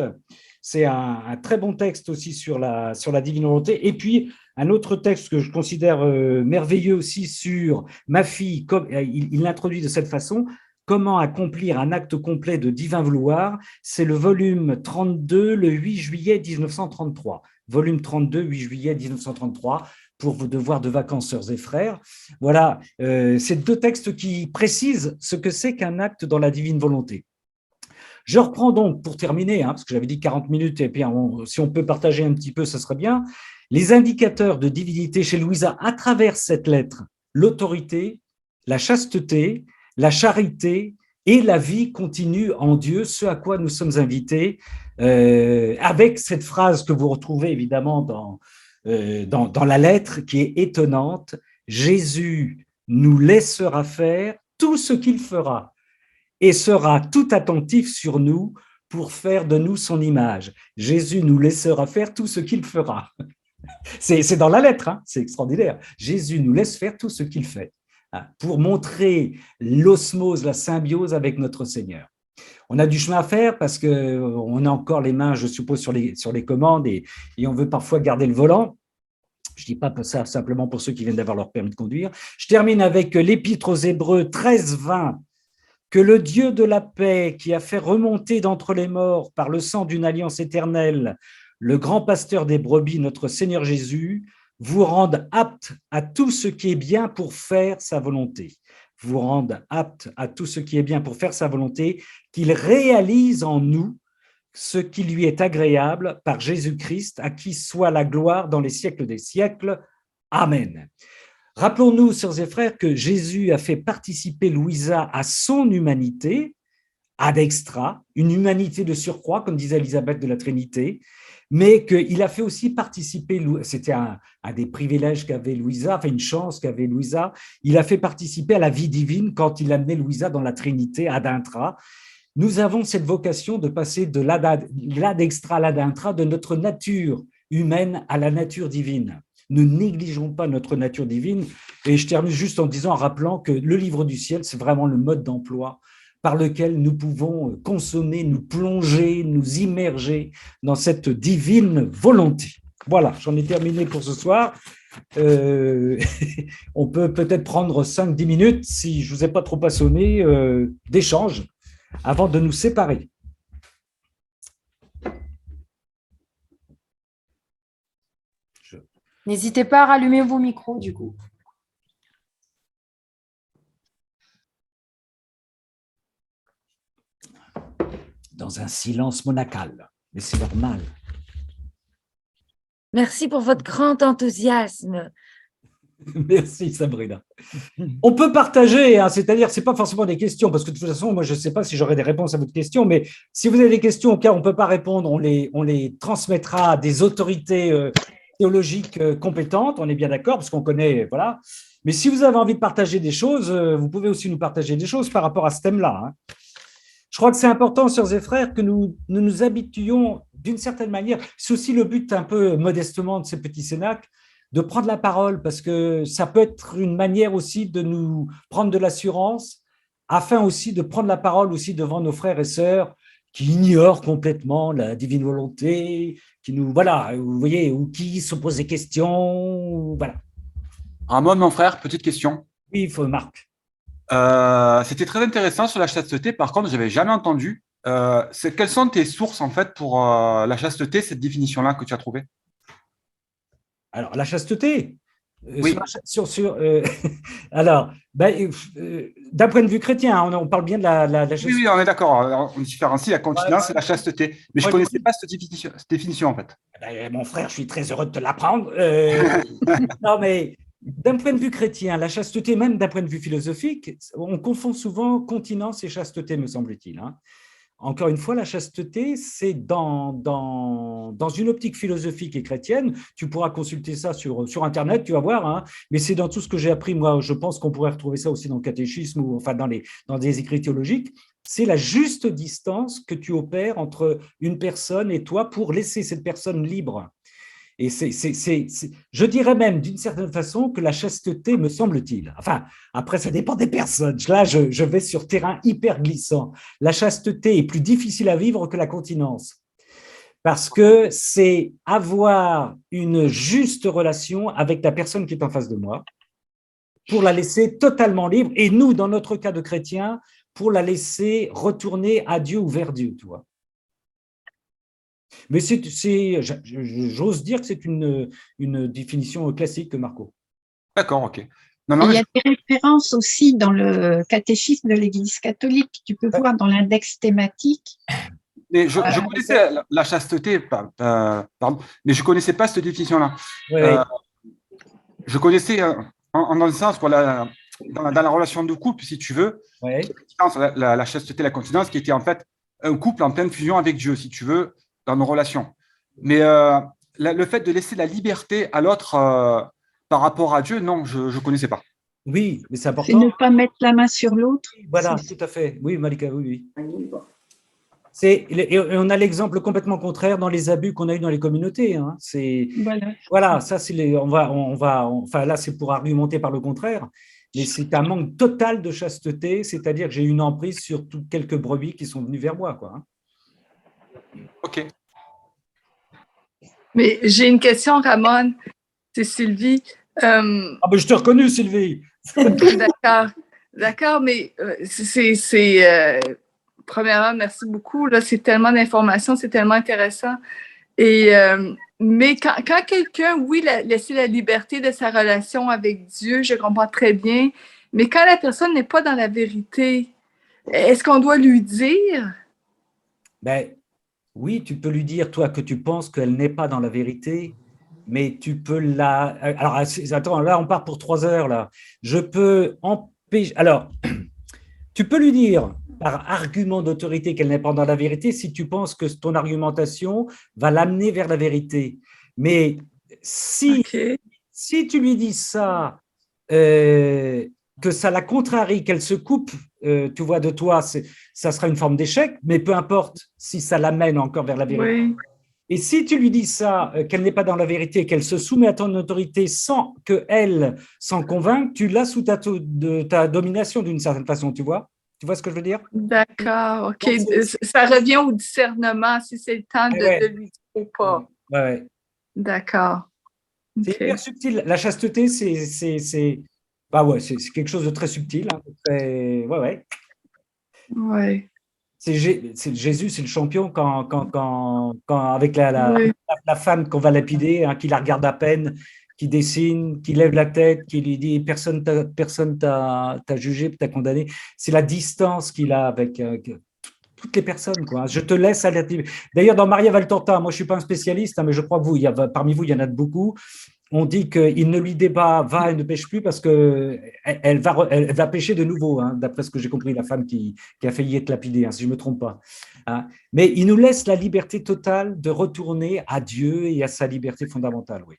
C'est un très bon texte aussi sur la divine volonté. Et puis, un autre texte que je considère merveilleux aussi sur ma fille, il l'introduit de cette façon, comment accomplir un acte complet de divin vouloir, c'est le volume 32, le 8 juillet 1933. Volume 32, 8 juillet 1933, pour vos devoirs de vacances, sœurs et frères. Voilà, c'est deux textes qui précisent ce que c'est qu'un acte dans la divine volonté. Je reprends donc, pour terminer, parce que j'avais dit 40 minutes, et puis si on peut partager un petit peu, ce serait bien, les indicateurs de divinité chez Louisa à travers cette lettre, l'autorité, la chasteté, la charité et la vie continue en Dieu, ce à quoi nous sommes invités, avec cette phrase que vous retrouvez évidemment dans la lettre, qui est étonnante, Jésus nous laissera faire tout ce qu'il fera et sera tout attentif sur nous pour faire de nous son image. Jésus nous laissera faire tout ce qu'il fera. C'est dans la lettre, c'est extraordinaire. Jésus nous laisse faire tout ce qu'il fait pour montrer l'osmose, la symbiose avec notre Seigneur. On a du chemin à faire parce qu'on a encore les mains, je suppose, sur les commandes et on veut parfois garder le volant. Je ne dis pas ça simplement pour ceux qui viennent d'avoir leur permis de conduire. Je termine avec l'Épître aux Hébreux 13-20. Que le Dieu de la paix, qui a fait remonter d'entre les morts par le sang d'une alliance éternelle, le grand pasteur des brebis, notre Seigneur Jésus, vous rende apte à tout ce qui est bien pour faire sa volonté. Vous rende apte à tout ce qui est bien pour faire sa volonté, qu'il réalise en nous ce qui lui est agréable par Jésus-Christ, à qui soit la gloire dans les siècles des siècles. Amen. Rappelons-nous, sœurs et frères, que Jésus a fait participer Louisa à son humanité, ad extra, une humanité de surcroît, comme disait Élisabeth de la Trinité, mais qu'il a fait aussi participer, c'était un des privilèges qu'avait Louisa, enfin une chance qu'avait Louisa, il a fait participer à la vie divine quand il amenait Louisa dans la Trinité, ad intra. Nous avons cette vocation de passer de l'ad extra à l'ad intra, de notre nature humaine à la nature divine. Ne négligeons pas notre nature divine. Et je termine juste en rappelant que le livre du ciel, c'est vraiment le mode d'emploi par lequel nous pouvons consommer, nous plonger, nous immerger dans cette divine volonté. Voilà, j'en ai terminé pour ce soir. On peut peut-être prendre 5-10 minutes, si je ne vous ai pas trop assommé, d'échange avant de nous séparer. N'hésitez pas à rallumer vos micros, du coup. Dans un silence monacal, mais c'est normal. Merci pour votre grand enthousiasme. Merci Sabrina. On peut partager, hein, c'est-à-dire, c'est pas forcément des questions, parce que de toute façon, moi, je ne sais pas si j'aurai des réponses à votre question, mais si vous avez des questions auxquelles on ne peut pas répondre, on les transmettra à des autorités théologiques compétentes, on est bien d'accord, parce qu'on connaît, voilà. Mais si vous avez envie de partager des choses, vous pouvez aussi nous partager des choses par rapport à ce thème-là, hein. Je crois que c'est important, sœurs et frères, que nous habituions d'une certaine manière. C'est aussi le but un peu modestement de ces petits cénacles, de prendre la parole, parce que ça peut être une manière aussi de nous prendre de l'assurance, afin aussi de prendre la parole aussi devant nos frères et sœurs qui ignorent complètement la divine volonté, qui nous, voilà, vous voyez, ou qui se posent des questions, voilà. Ramon, mon frère, petite question. Oui, il faut Marc. C'était très intéressant sur la chasteté. Par contre, je n'avais jamais entendu. Quelles sont tes sources en fait pour la chasteté, cette définition-là que tu as trouvée? Alors, la chasteté, Oui, alors, ben, d'un point de vue chrétien, hein, on parle bien de la oui, chasteté. oui, on est d'accord. On différencie la continence et la chasteté. Mais je ne Ouais. connaissais pas cette définition en fait. Ben, mon frère, je suis très heureux de te l'apprendre. Non, mais d'un point de vue chrétien, la chasteté, même d'un point de vue philosophique, on confond souvent continence et chasteté, me semble-t-il, hein. Encore une fois, la chasteté, c'est dans une optique philosophique et chrétienne. Tu pourras consulter ça sur Internet, tu vas voir, hein, mais c'est dans tout ce que j'ai appris. Moi, je pense qu'on pourrait retrouver ça aussi dans le catéchisme ou enfin dans des écrits théologiques. C'est la juste distance que tu opères entre une personne et toi pour laisser cette personne libre. Et je dirais même d'une certaine façon que la chasteté, me semble-t-il, enfin, après, ça dépend des personnes. Là, je vais sur terrain hyper glissant. La chasteté est plus difficile à vivre que la continence, parce que c'est avoir une juste relation avec la personne qui est en face de moi pour la laisser totalement libre. Et nous, dans notre cas de chrétien, pour la laisser retourner à Dieu ou vers Dieu, tu vois. Mais j'ose dire que c'est une définition classique, Marco. D'accord, ok. Et il y a des références aussi dans le catéchisme de l'Église catholique. Tu peux voir dans l'index thématique. Mais je connaissais la chasteté, pardon, mais je ne connaissais pas cette définition-là. Ouais. Je connaissais dans le sens, voilà, dans la relation de couple, si tu veux, Ouais. la chasteté, la continence, qui était en fait un couple en pleine fusion avec Dieu, si tu veux, dans nos relations. Mais le fait de laisser la liberté à l'autre par rapport à Dieu, non, je ne connaissais pas. Oui, mais c'est C'est important. ne pas mettre la main sur l'autre. Voilà, tout à fait. Oui, Malika, oui, oui. Et on a l'exemple complètement contraire dans les abus qu'on a eu dans les communautés, hein. Voilà, ça, enfin là, c'est pour argumenter par le contraire, mais c'est un manque total de chasteté, c'est-à-dire que j'ai eu une emprise sur quelques brebis qui sont venues vers moi, quoi, hein. Ok. Mais j'ai une question, Ramon. C'est Sylvie. Ah ben, je t'ai reconnu, Sylvie. D'accord, mais premièrement, merci beaucoup. Là, c'est tellement d'informations, c'est tellement intéressant. Mais quand quelqu'un, oui, laisser la liberté de sa relation avec Dieu, je comprends très bien, mais quand la personne n'est pas dans la vérité, est-ce qu'on doit lui dire? Ben, oui, tu peux lui dire, toi, que tu penses qu'elle n'est pas dans la vérité, mais tu peux la… Alors, attends, là, on part pour 3 heures, là. Je peux empêcher… Alors, tu peux lui dire, par argument d'autorité, qu'elle n'est pas dans la vérité, si tu penses que ton argumentation va l'amener vers la vérité. Mais si tu lui dis ça, que ça la contrarie, qu'elle se coupe, tu vois, de toi, ça sera une forme d'échec, mais peu importe si ça l'amène encore vers la vérité. Oui. Et si tu lui dis ça, qu'elle n'est pas dans la vérité, qu'elle se soumet à ton autorité sans qu'elle s'en convainque, tu l'as sous ta domination d'une certaine façon, tu vois? Tu vois ce que je veux dire? D'accord, OK. Ça revient au discernement, si c'est le temps de lui dire ou pas. Ouais. D'accord. C'est hyper subtil. La chasteté, bah ouais, c'est quelque chose de très subtil, hein, ouais. C'est Jésus, c'est le champion quand avec la femme qu'on va lapider, hein, qui la regarde à peine, qui dessine, qui lève la tête, qui lui dit personne t'a jugé, t'a condamné. C'est la distance qu'il a avec toutes les personnes, quoi. Je te laisse aller. D'ailleurs, dans Maria Valtorta, moi je suis pas un spécialiste, hein, mais je crois que parmi vous, il y en a beaucoup. on dit qu'il ne lui dit pas va et ne pêche plus parce qu'elle va pêcher de nouveau, hein, d'après ce que j'ai compris, la femme qui a failli être lapidée, hein, si je ne me trompe pas. Hein. Mais il nous laisse la liberté totale de retourner à Dieu et à sa liberté fondamentale, oui.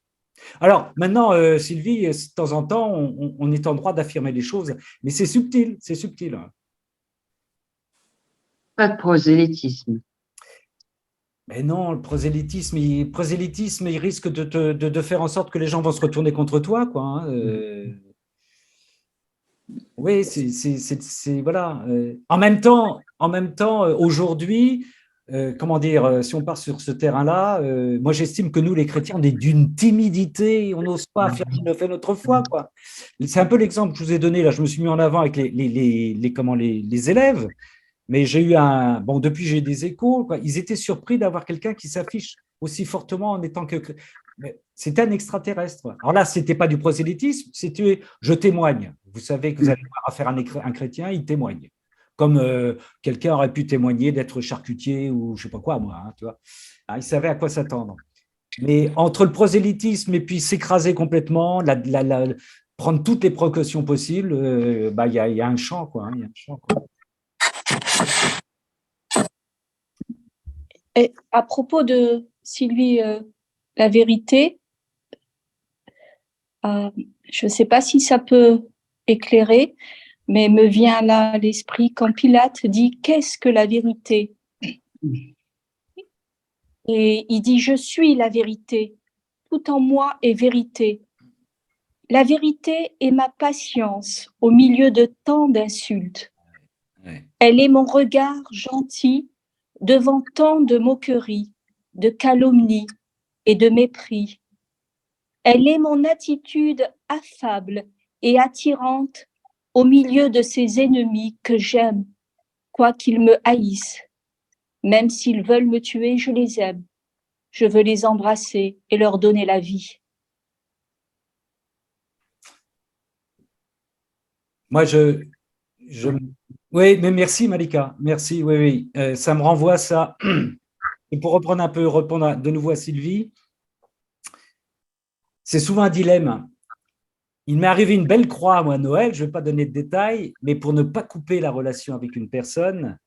Alors maintenant, Sylvie, de temps en temps, on est en droit d'affirmer les choses, mais c'est subtil, c'est subtil. Hein. Pas de prosélytisme. Mais non, le prosélytisme, il risque de faire en sorte que les gens vont se retourner contre toi, quoi. Hein. Oui, voilà. En même temps, aujourd'hui, comment dire, si on part sur ce terrain-là, moi j'estime que nous, les chrétiens, on est d'une timidité, on n'ose pas faire ce qu'on a fait notre foi, quoi. C'est un peu l'exemple que je vous ai donné, là, je me suis mis en avant avec les élèves. Mais j'ai eu depuis j'ai des échos, quoi. Ils étaient surpris d'avoir quelqu'un qui s'affiche aussi fortement en étant que. C'était un extraterrestre. Alors là, ce n'était pas du prosélytisme, c'était je témoigne. Vous savez que vous allez avoir affaire à un chrétien, il témoigne. Comme quelqu'un aurait pu témoigner d'être charcutier ou je ne sais pas quoi, moi. Hein, tu vois. Alors, il savait à quoi s'attendre. Mais entre le prosélytisme et puis s'écraser complètement, prendre toutes les précautions possibles, il y a un champ, quoi. Hein, il y a un champ, quoi. Et à propos de Sylvie, la vérité, je ne sais pas si ça peut éclairer, mais me vient là à l'esprit quand Pilate dit « Qu'est-ce que la vérité ?» Et il dit « Je suis la vérité, tout en moi est vérité. La vérité est ma patience au milieu de tant d'insultes. Elle est mon regard gentil devant tant de moqueries, de calomnies et de mépris. Elle est mon attitude affable et attirante au milieu de ces ennemis que j'aime, quoiqu'ils me haïssent. Même s'ils veulent me tuer, je les aime. Je veux les embrasser et leur donner la vie. Moi, oui, mais merci Malika, merci, oui, ça me renvoie à ça. Et pour répondre de nouveau à Sylvie, c'est souvent un dilemme. Il m'est arrivé une belle croix, moi, à Noël, je ne vais pas donner de détails, mais pour ne pas couper la relation avec une personne,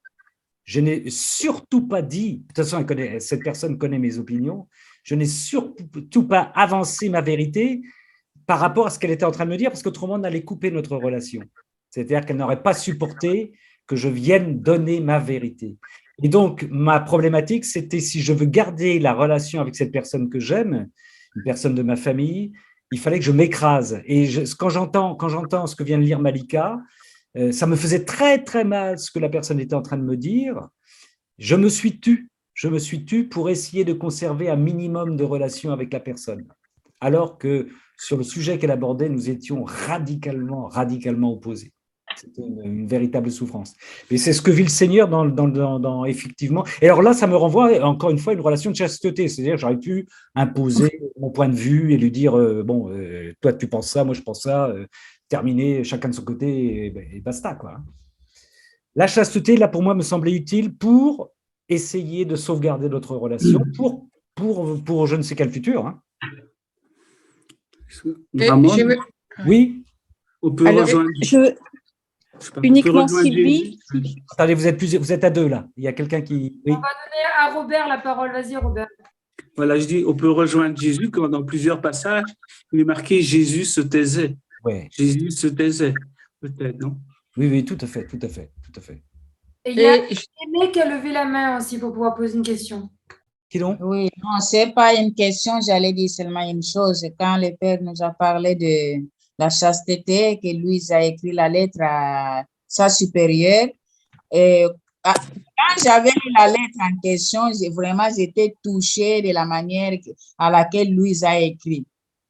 je n'ai surtout pas dit, de toute façon, cette personne connaît mes opinions, je n'ai surtout pas avancé ma vérité par rapport à ce qu'elle était en train de me dire, parce qu'autrement, on allait couper notre relation. C'est-à-dire qu'elle n'aurait pas supporté que je vienne donner ma vérité. Et donc, ma problématique, c'était si je veux garder la relation avec cette personne que j'aime, une personne de ma famille, il fallait que je m'écrase. Et quand j'entends ce que vient de lire Malika, ça me faisait très, très mal ce que la personne était en train de me dire. Je me suis tu pour essayer de conserver un minimum de relation avec la personne. Alors que sur le sujet qu'elle abordait, nous étions radicalement opposés. C'était une véritable souffrance. Et c'est ce que vit le Seigneur dans effectivement. Et alors là, ça me renvoie encore une fois à une relation de chasteté. C'est-à-dire, j'aurais pu imposer mon point de vue et lui dire toi, tu penses ça, moi, je pense ça, terminer chacun de son côté et basta, quoi. La chasteté, là, pour moi, me semblait utile pour essayer de sauvegarder notre relation pour je ne sais quel futur. Hein. Oui. On peut rejoindre. Uniquement Sylvie. Attendez, vous êtes à deux là. Il y a quelqu'un qui. Oui. On va donner à Robert la parole. Vas-y, Robert. Voilà, je dis, on peut rejoindre Jésus quand dans plusieurs passages, il est marqué Jésus se taisait. Ouais. Jésus se taisait, peut-être, non? Oui, tout à fait. Et il y a Aimé qui a levé la main aussi pour pouvoir poser une question. Qui donc? Oui, non, c'est pas une question, j'allais dire seulement une chose. Quand le Père nous a parlé de la chasteté, que Louise a écrit la lettre à sa supérieure, et quand j'avais lu la lettre en question, j'étais touchée de la manière à laquelle Louise a écrit.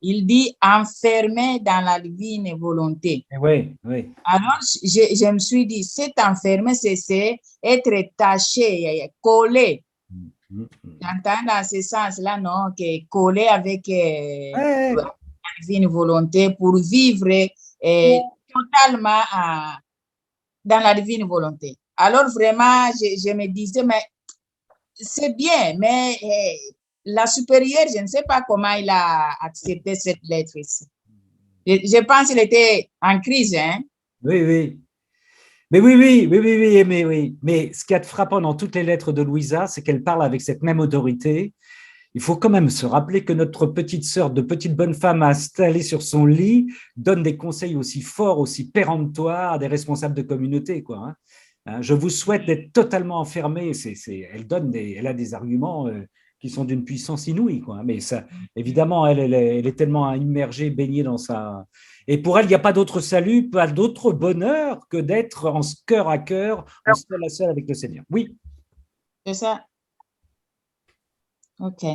Il dit enfermé dans la divine volonté. Oui. Alors, je me suis dit, cet enfermé, c'est être taché, collé. J'entends dans ce sens-là, non, que collé avec la divine volonté pour vivre totalement dans la divine volonté. Alors, vraiment, je me disais, mais c'est bien, mais la supérieure, je ne sais pas comment il a accepté cette lettre ici. Je pense qu'il était en crise, hein? Oui, oui. Mais oui. Mais ce qui est frappant dans toutes les lettres de Louisa, c'est qu'elle parle avec cette même autorité. Il faut quand même se rappeler que notre petite sœur de petite bonne femme installée sur son lit donne des conseils aussi forts, aussi péremptoires à des responsables de communauté, quoi. Je vous souhaite d'être totalement enfermés. Elle a des arguments qui sont d'une puissance inouïe, quoi. Mais ça, évidemment, elle est tellement immergée, baignée dans sa. Et pour elle, il n'y a pas d'autre salut, pas d'autre bonheur que d'être en cœur à cœur, en seul à seul avec le Seigneur. Oui. C'est ça. Ok,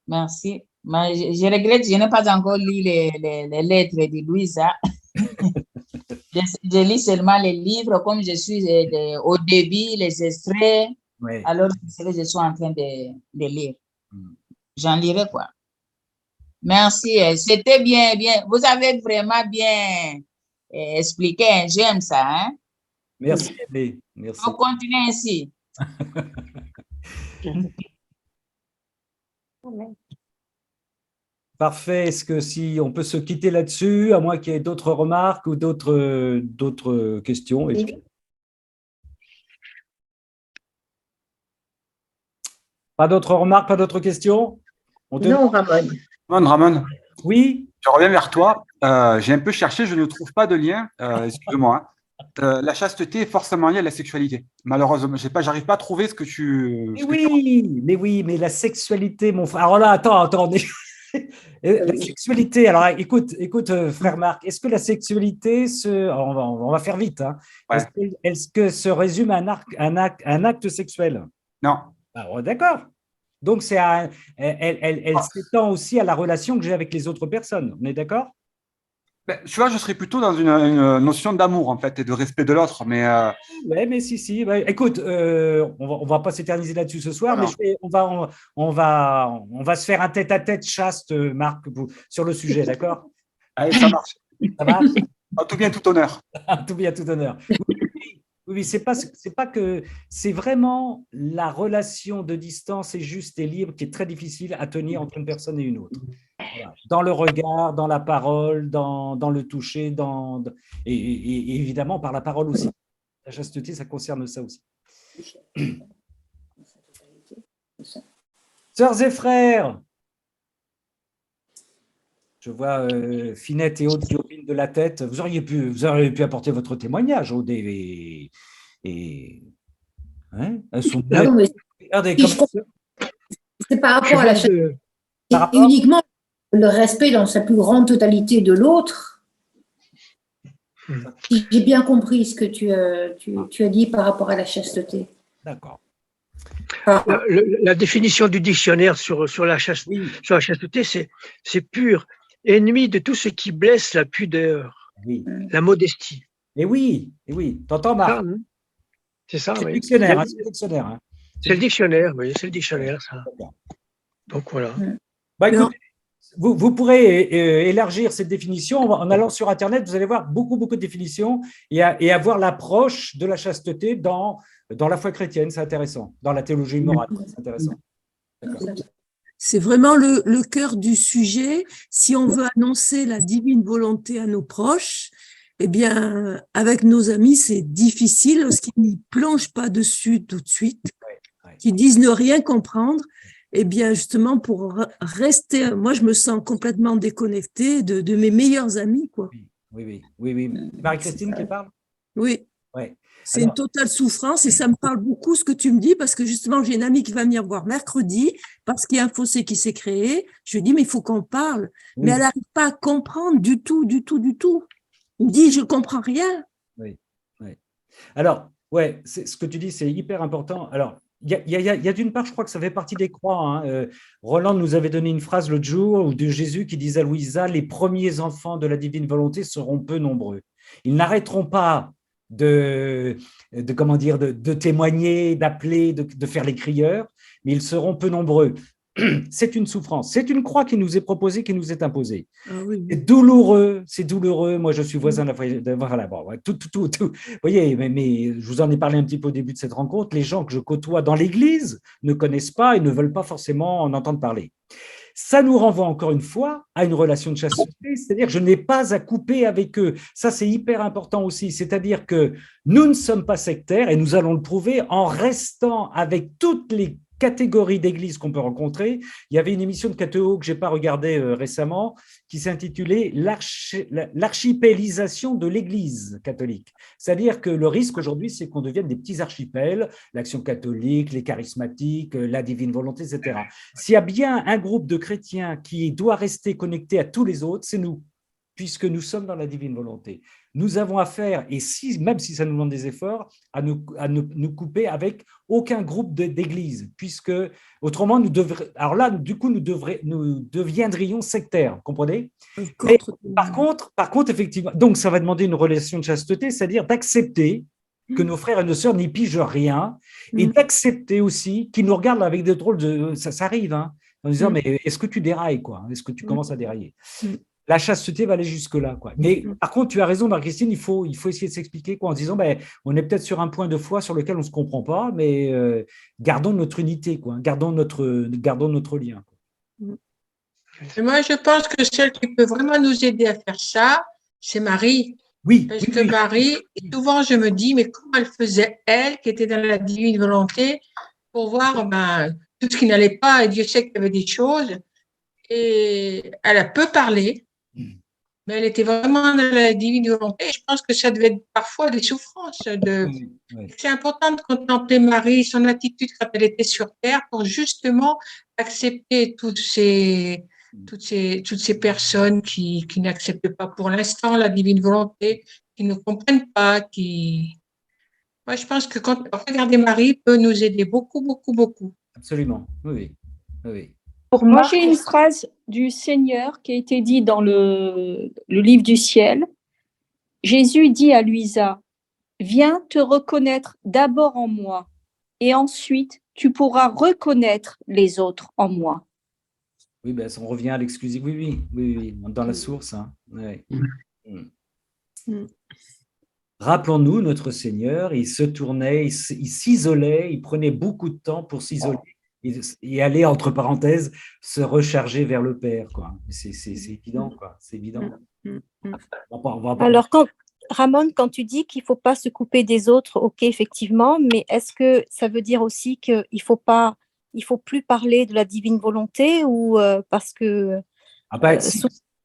merci. Mais je regrette, je n'ai pas encore lu les lettres de Louisa. Je lis seulement les livres, comme je suis au début, les extraits. Ouais. Alors, c'est ce que je suis en train de lire. J'en lirai quoi. Merci, c'était bien. Vous avez vraiment bien expliqué, j'aime ça. Hein? Merci, Aimé. Merci. On continue ainsi. Parfait. Est-ce que si on peut se quitter là-dessus, à moins qu'il y ait d'autres remarques ou d'autres questions? Oui. Pas d'autres remarques, pas d'autres questions? Non, Ramon. Ramon. Oui. Je reviens vers toi. J'ai un peu cherché, je ne trouve pas de lien. Excuse-moi. La chasteté est forcément liée à la sexualité. Malheureusement, j'arrive pas à trouver ce que tu. Mais la sexualité, mon frère. Alors là, attends. La sexualité, alors écoute, frère Marc, est-ce que la sexualité, on va faire vite, hein. Ouais. Est-ce que se résume à un acte sexuel? Non. Alors, d'accord. Donc, elle s'étend aussi à la relation que j'ai avec les autres personnes. On est d'accord? Tu vois, je serais plutôt dans une notion d'amour, en fait, et de respect de l'autre. Mais ouais, mais si. Bah, écoute, on va pas s'éterniser là-dessus ce soir, mais on va se faire un tête-à-tête chaste, Marc, sur le sujet, d'accord? Allez, ça marche. Ça marche? En tout bien, tout honneur. Tout bien, tout honneur. Oui, c'est pas que c'est vraiment la relation de distance et juste et libre qui est très difficile à tenir entre une personne et une autre. Voilà. Dans le regard, dans la parole, dans le toucher, et évidemment par la parole aussi. La chasteté, ça concerne ça aussi. Sœurs et frères, je vois Finette et Aude qui opinent de la tête. Vous auriez pu apporter votre témoignage, Aude hein, elles sont non, mais c'est par rapport à la chasteté. Uniquement le respect dans sa plus grande totalité de l'autre. J'ai bien compris ce que tu as dit par rapport à la chasteté. D'accord. La définition du dictionnaire sur la chasteté, c'est pur, ennemi de tout ce qui blesse la pudeur, la modestie. Et oui, t'entends, Marc? C'est ça, oui. C'est le dictionnaire. C'est le dictionnaire, oui, c'est le dictionnaire, ça. Donc voilà. Bah, écoute, vous pourrez élargir cette définition en allant sur Internet. Vous allez voir beaucoup de définitions et avoir l'approche de la chasteté dans la foi chrétienne. C'est intéressant. Dans la théologie morale, c'est intéressant. C'est vraiment le cœur du sujet. Si on veut annoncer la divine volonté à nos proches, eh bien, avec nos amis, c'est difficile parce qu'ils n'y plongent pas dessus tout de suite, qu'ils disent ne rien comprendre. Eh bien, justement, pour rester, moi, je me sens complètement déconnectée de mes meilleurs amis, quoi. Oui. Marie-Christine qui parle? Oui. Ouais. C'est une totale souffrance et ça me parle beaucoup ce que tu me dis parce que justement, j'ai une amie qui va venir voir mercredi parce qu'il y a un fossé qui s'est créé. Je lui dis, mais il faut qu'on parle. Oui. Mais elle n'arrive pas à comprendre du tout. Il me dit, je ne comprends rien. Oui. Alors, ce que tu dis, c'est hyper important. Alors, il y a d'une part, je crois que ça fait partie des croix. Hein. Roland nous avait donné une phrase l'autre jour de Jésus qui disait à Louisa, les premiers enfants de la divine volonté seront peu nombreux. Ils n'arrêteront pas de témoigner, d'appeler, de faire les crieurs, mais ils seront peu nombreux. c'est une souffrance, c'est une croix qui nous est proposée, qui nous est imposée. Ah oui. C'est douloureux. Moi, je suis voisin voilà, bon, tout. Vous voyez, mais je vous en ai parlé un petit peu au début de cette rencontre. Les gens que je côtoie dans l'Église ne connaissent pas et ne veulent pas forcément en entendre parler. Ça nous renvoie encore une fois à une relation de chasteté, c'est-à-dire que je n'ai pas à couper avec eux. Ça, c'est hyper important aussi. C'est-à-dire que nous ne sommes pas sectaires et nous allons le prouver en restant avec toutes les catégories d'églises qu'on peut rencontrer. Il y avait une émission de KTO que je n'ai pas regardée récemment qui s'intitulait l'archipélisation de l'Église catholique. C'est-à-dire que le risque aujourd'hui, c'est qu'on devienne des petits archipels, l'Action catholique, les charismatiques, la divine volonté, etc. S'il y a bien un groupe de chrétiens qui doit rester connecté à tous les autres, c'est nous, puisque nous sommes dans la divine volonté. Nous avons affaire, et même si ça nous demande des efforts, à nous couper avec aucun groupe d'église, puisque autrement, nous deviendrions sectaires, vous comprenez? Et par contre, effectivement, donc ça va demander une relation de chasteté, c'est-à-dire d'accepter que nos frères et nos sœurs n'y pigent rien, et d'accepter aussi qu'ils nous regardent avec des drôles de... Ça arrive, hein, en disant, mais est-ce que tu dérailles, quoi? Est-ce que tu commences à dérailler? La chasteté va aller jusque-là, quoi. Mais par contre, tu as raison, Marie-Christine, il faut essayer de s'expliquer, quoi, en disant, on est peut-être sur un point de foi sur lequel on ne se comprend pas, mais gardons notre unité, quoi. Gardons notre lien, quoi. Et moi, je pense que celle qui peut vraiment nous aider à faire ça, c'est Marie. Oui. Parce que Marie, souvent, je me dis, mais comment elle faisait, elle, qui était dans la divine volonté, pour voir tout ce qui n'allait pas, et Dieu sait qu'il y avait des choses, et elle a peu parlé, mais elle était vraiment dans la divine volonté. Je pense que ça devait être parfois des souffrances. C'est important de contempler Marie, son attitude quand elle était sur terre, pour justement accepter toutes ces personnes qui n'acceptent pas pour l'instant la divine volonté, qui ne comprennent pas, Moi, je pense que regarder Marie peut nous aider beaucoup, beaucoup, beaucoup. Absolument, oui. Pour moi, j'ai une phrase du Seigneur qui a été dite dans le livre du ciel. Jésus dit à Luisa, « Viens te reconnaître d'abord en moi, et ensuite tu pourras reconnaître les autres en moi. » Oui, on revient à l'exclusif. Oui, dans la source. Hein. Ouais. Rappelons-nous, notre Seigneur, il se tournait, il s'isolait, il prenait beaucoup de temps pour s'isoler. Et aller, entre parenthèses, se recharger vers le Père, quoi. C'est évident, quoi. C'est évident. Alors, Ramon, quand tu dis qu'il ne faut pas se couper des autres, ok, effectivement, mais est-ce que ça veut dire aussi qu'il ne faut plus parler de la divine volonté ou parce que...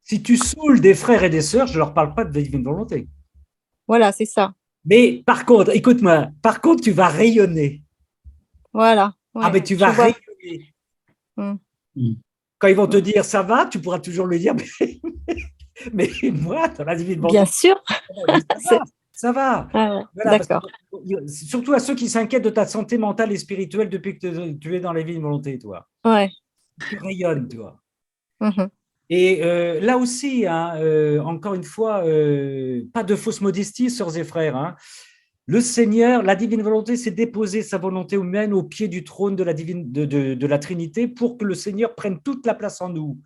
si tu saoules des frères et des sœurs, je ne leur parle pas de divine volonté. Voilà, c'est ça. Mais par contre, écoute-moi, tu vas rayonner. Voilà. Ouais, mais tu vas rayonner. Quand ils vont te dire ça va, tu pourras toujours le dire, mais moi, dans la divine volonté. Bien sûr. Ça va. Ah, voilà, d'accord. Surtout à ceux qui s'inquiètent de ta santé mentale et spirituelle depuis que tu es dans la divine volonté, toi. Ouais. Tu rayonnes, toi. Et là aussi, hein, encore une fois, pas de fausse modestie, sœurs et frères. Hein. Le Seigneur, la divine volonté, c'est déposer sa volonté humaine au pied du trône de la Trinité pour que le Seigneur prenne toute la place en nous.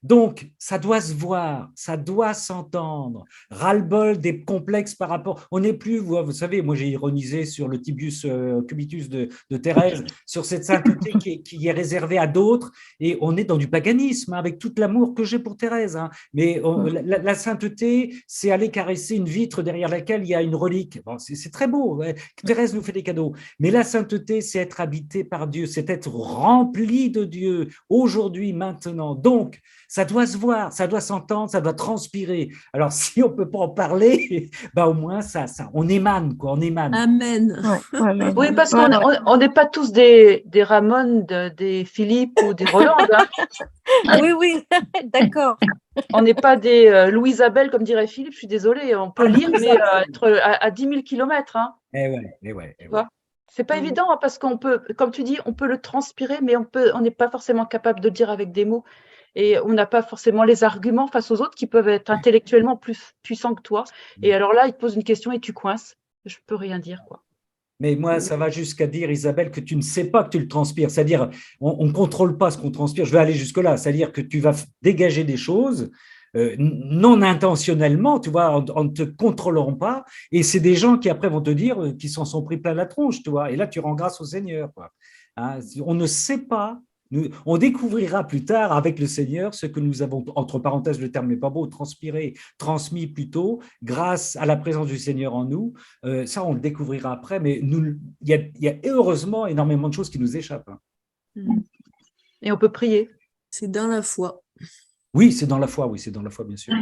Donc, ça doit se voir, ça doit s'entendre. Ras-le-bol des complexes par rapport... On n'est plus, vous savez, moi j'ai ironisé sur le tibius cubitus de Thérèse, sur cette sainteté qui est réservée à d'autres, et on est dans du paganisme, hein, avec tout l'amour que j'ai pour Thérèse. Hein. Mais la sainteté, c'est aller caresser une vitre derrière laquelle il y a une relique. Bon, c'est très beau, ouais. Thérèse nous fait des cadeaux. Mais la sainteté, c'est être habité par Dieu, c'est être rempli de Dieu, aujourd'hui, maintenant. Donc, ça doit se voir, ça doit s'entendre, ça doit transpirer. Alors, si on ne peut pas en parler, au moins, on émane, quoi, on émane. Amen. Ouais. Oui, parce qu'on n'est pas tous des Ramon, des Philippe ou des Roland. Hein. Oui, d'accord. On n'est pas des Louis-Isabelle, comme dirait Philippe, je suis désolée, on peut lire, mais être à 10 000 kilomètres. Hein. C'est pas évident, hein, parce qu'on peut, comme tu dis, on peut le transpirer, mais on n'est pas forcément capable de le dire avec des mots. Et on n'a pas forcément les arguments face aux autres qui peuvent être intellectuellement plus puissants que toi. Et alors là, ils te posent une question et tu coinces. Je peux rien dire, quoi. Mais moi, ça va jusqu'à dire, Isabelle, que tu ne sais pas que tu le transpires. C'est-à-dire, on ne contrôle pas ce qu'on transpire. Je vais aller jusque-là. C'est-à-dire que tu vas dégager des choses non intentionnellement, tu vois, en ne te contrôlant pas. Et c'est des gens qui, après, vont te dire qu'ils s'en sont pris plein la tronche, tu vois. Et là, tu rends grâce au Seigneur, quoi. Hein, on ne sait pas. On découvrira plus tard avec le Seigneur ce que nous avons, entre parenthèses, le terme n'est pas beau, transpiré, transmis plutôt, grâce à la présence du Seigneur en nous. Ça, on le découvrira après, mais il y a heureusement énormément de choses qui nous échappent. Hein. Et on peut prier. C'est dans la foi. Oui, c'est dans la foi, bien sûr.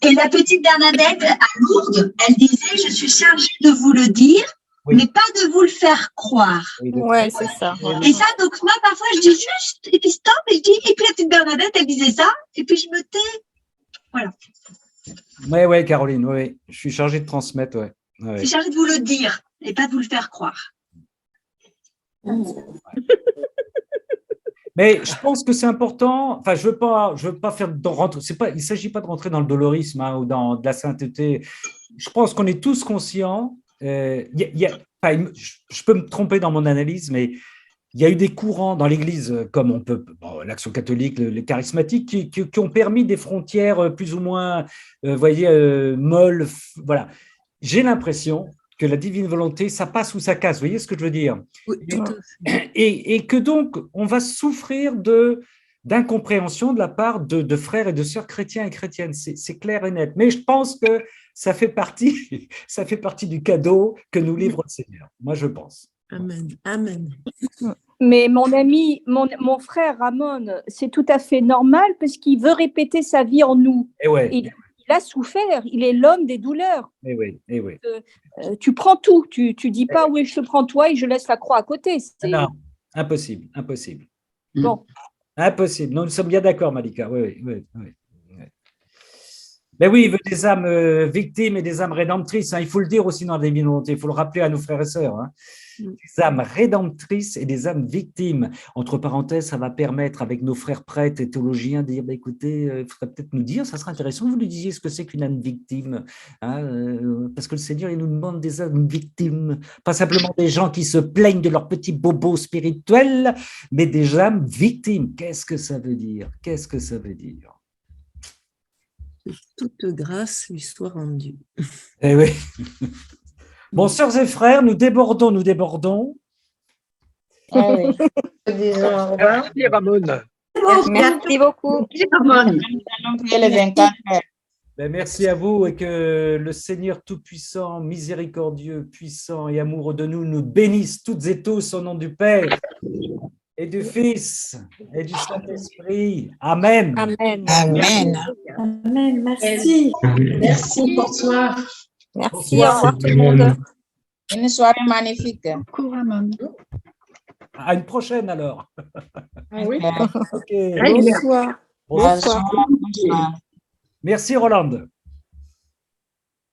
Et la petite Bernadette à Lourdes, elle disait, je suis chargée de vous le dire, mais pas de vous le faire croire. Ouais, c'est ça. Et ça, donc moi, parfois, je dis juste, et puis stop, et je dis, et puis la petite Bernadette, elle disait ça, et puis je me tais. Voilà. Oui, Caroline, oui. Je suis chargée de transmettre, ouais. Je suis chargée de vous le dire, et pas de vous le faire croire. Mais je pense que c'est important. Enfin, je veux pas faire rentrer. Il ne s'agit pas de rentrer dans le dolorisme ou dans de la sainteté. Je pense qu'on est tous conscients. Je peux me tromper dans mon analyse, mais il y a eu des courants dans l'Église, comme l'Action catholique, les charismatiques, qui ont permis des frontières plus ou moins, molles. Voilà. J'ai l'impression que la divine volonté, ça passe ou ça casse. Vous voyez ce que je veux dire? Oui, tout à fait. Et que donc, on va souffrir d'incompréhension de la part de frères et de sœurs chrétiens et chrétiennes. C'est clair et net. Mais je pense que ça fait partie du cadeau que nous livre le Seigneur. Moi, je pense. Amen. Amen. Mais mon ami, mon frère Ramon, c'est tout à fait normal parce qu'il veut répéter sa vie en nous. Et ouais. Il a souffert, il est l'homme des douleurs. Et oui. Tu prends tout, tu dis pas oui, je te prends toi et je laisse la croix à côté. Non, impossible. Bon. Impossible. Nous sommes bien d'accord, Malika. Oui. Mais oui, il veut des âmes victimes et des âmes rédemptrices. Hein. Il faut le dire aussi dans la divine volonté. Il faut le rappeler à nos frères et sœurs. Hein. Des âmes rédemptrices et des âmes victimes. Entre parenthèses, ça va permettre, avec nos frères prêtres et théologiens, de dire écoutez, il faudrait peut-être nous dire, ça serait intéressant que vous nous disiez ce que c'est qu'une âme victime. Hein, parce que le Seigneur, il nous demande des âmes victimes. Pas simplement des gens qui se plaignent de leurs petits bobos spirituels, mais des âmes victimes. Qu'est-ce que ça veut dire? De toute grâce lui soit rendue. Eh oui. Bon, sœurs et frères, nous débordons. Ah oui. Merci, Ramon. Merci beaucoup. Merci à vous et que le Seigneur Tout-Puissant, miséricordieux, puissant et amoureux de nous bénisse toutes et tous au nom du Père et du Fils et du Saint-Esprit. Amen. Amen. Merci. Merci, bonsoir. Merci, au revoir tout le monde. Une soirée magnifique. À une prochaine alors. Oui. Ok. Bonsoir. Bonsoir. Merci Rolande.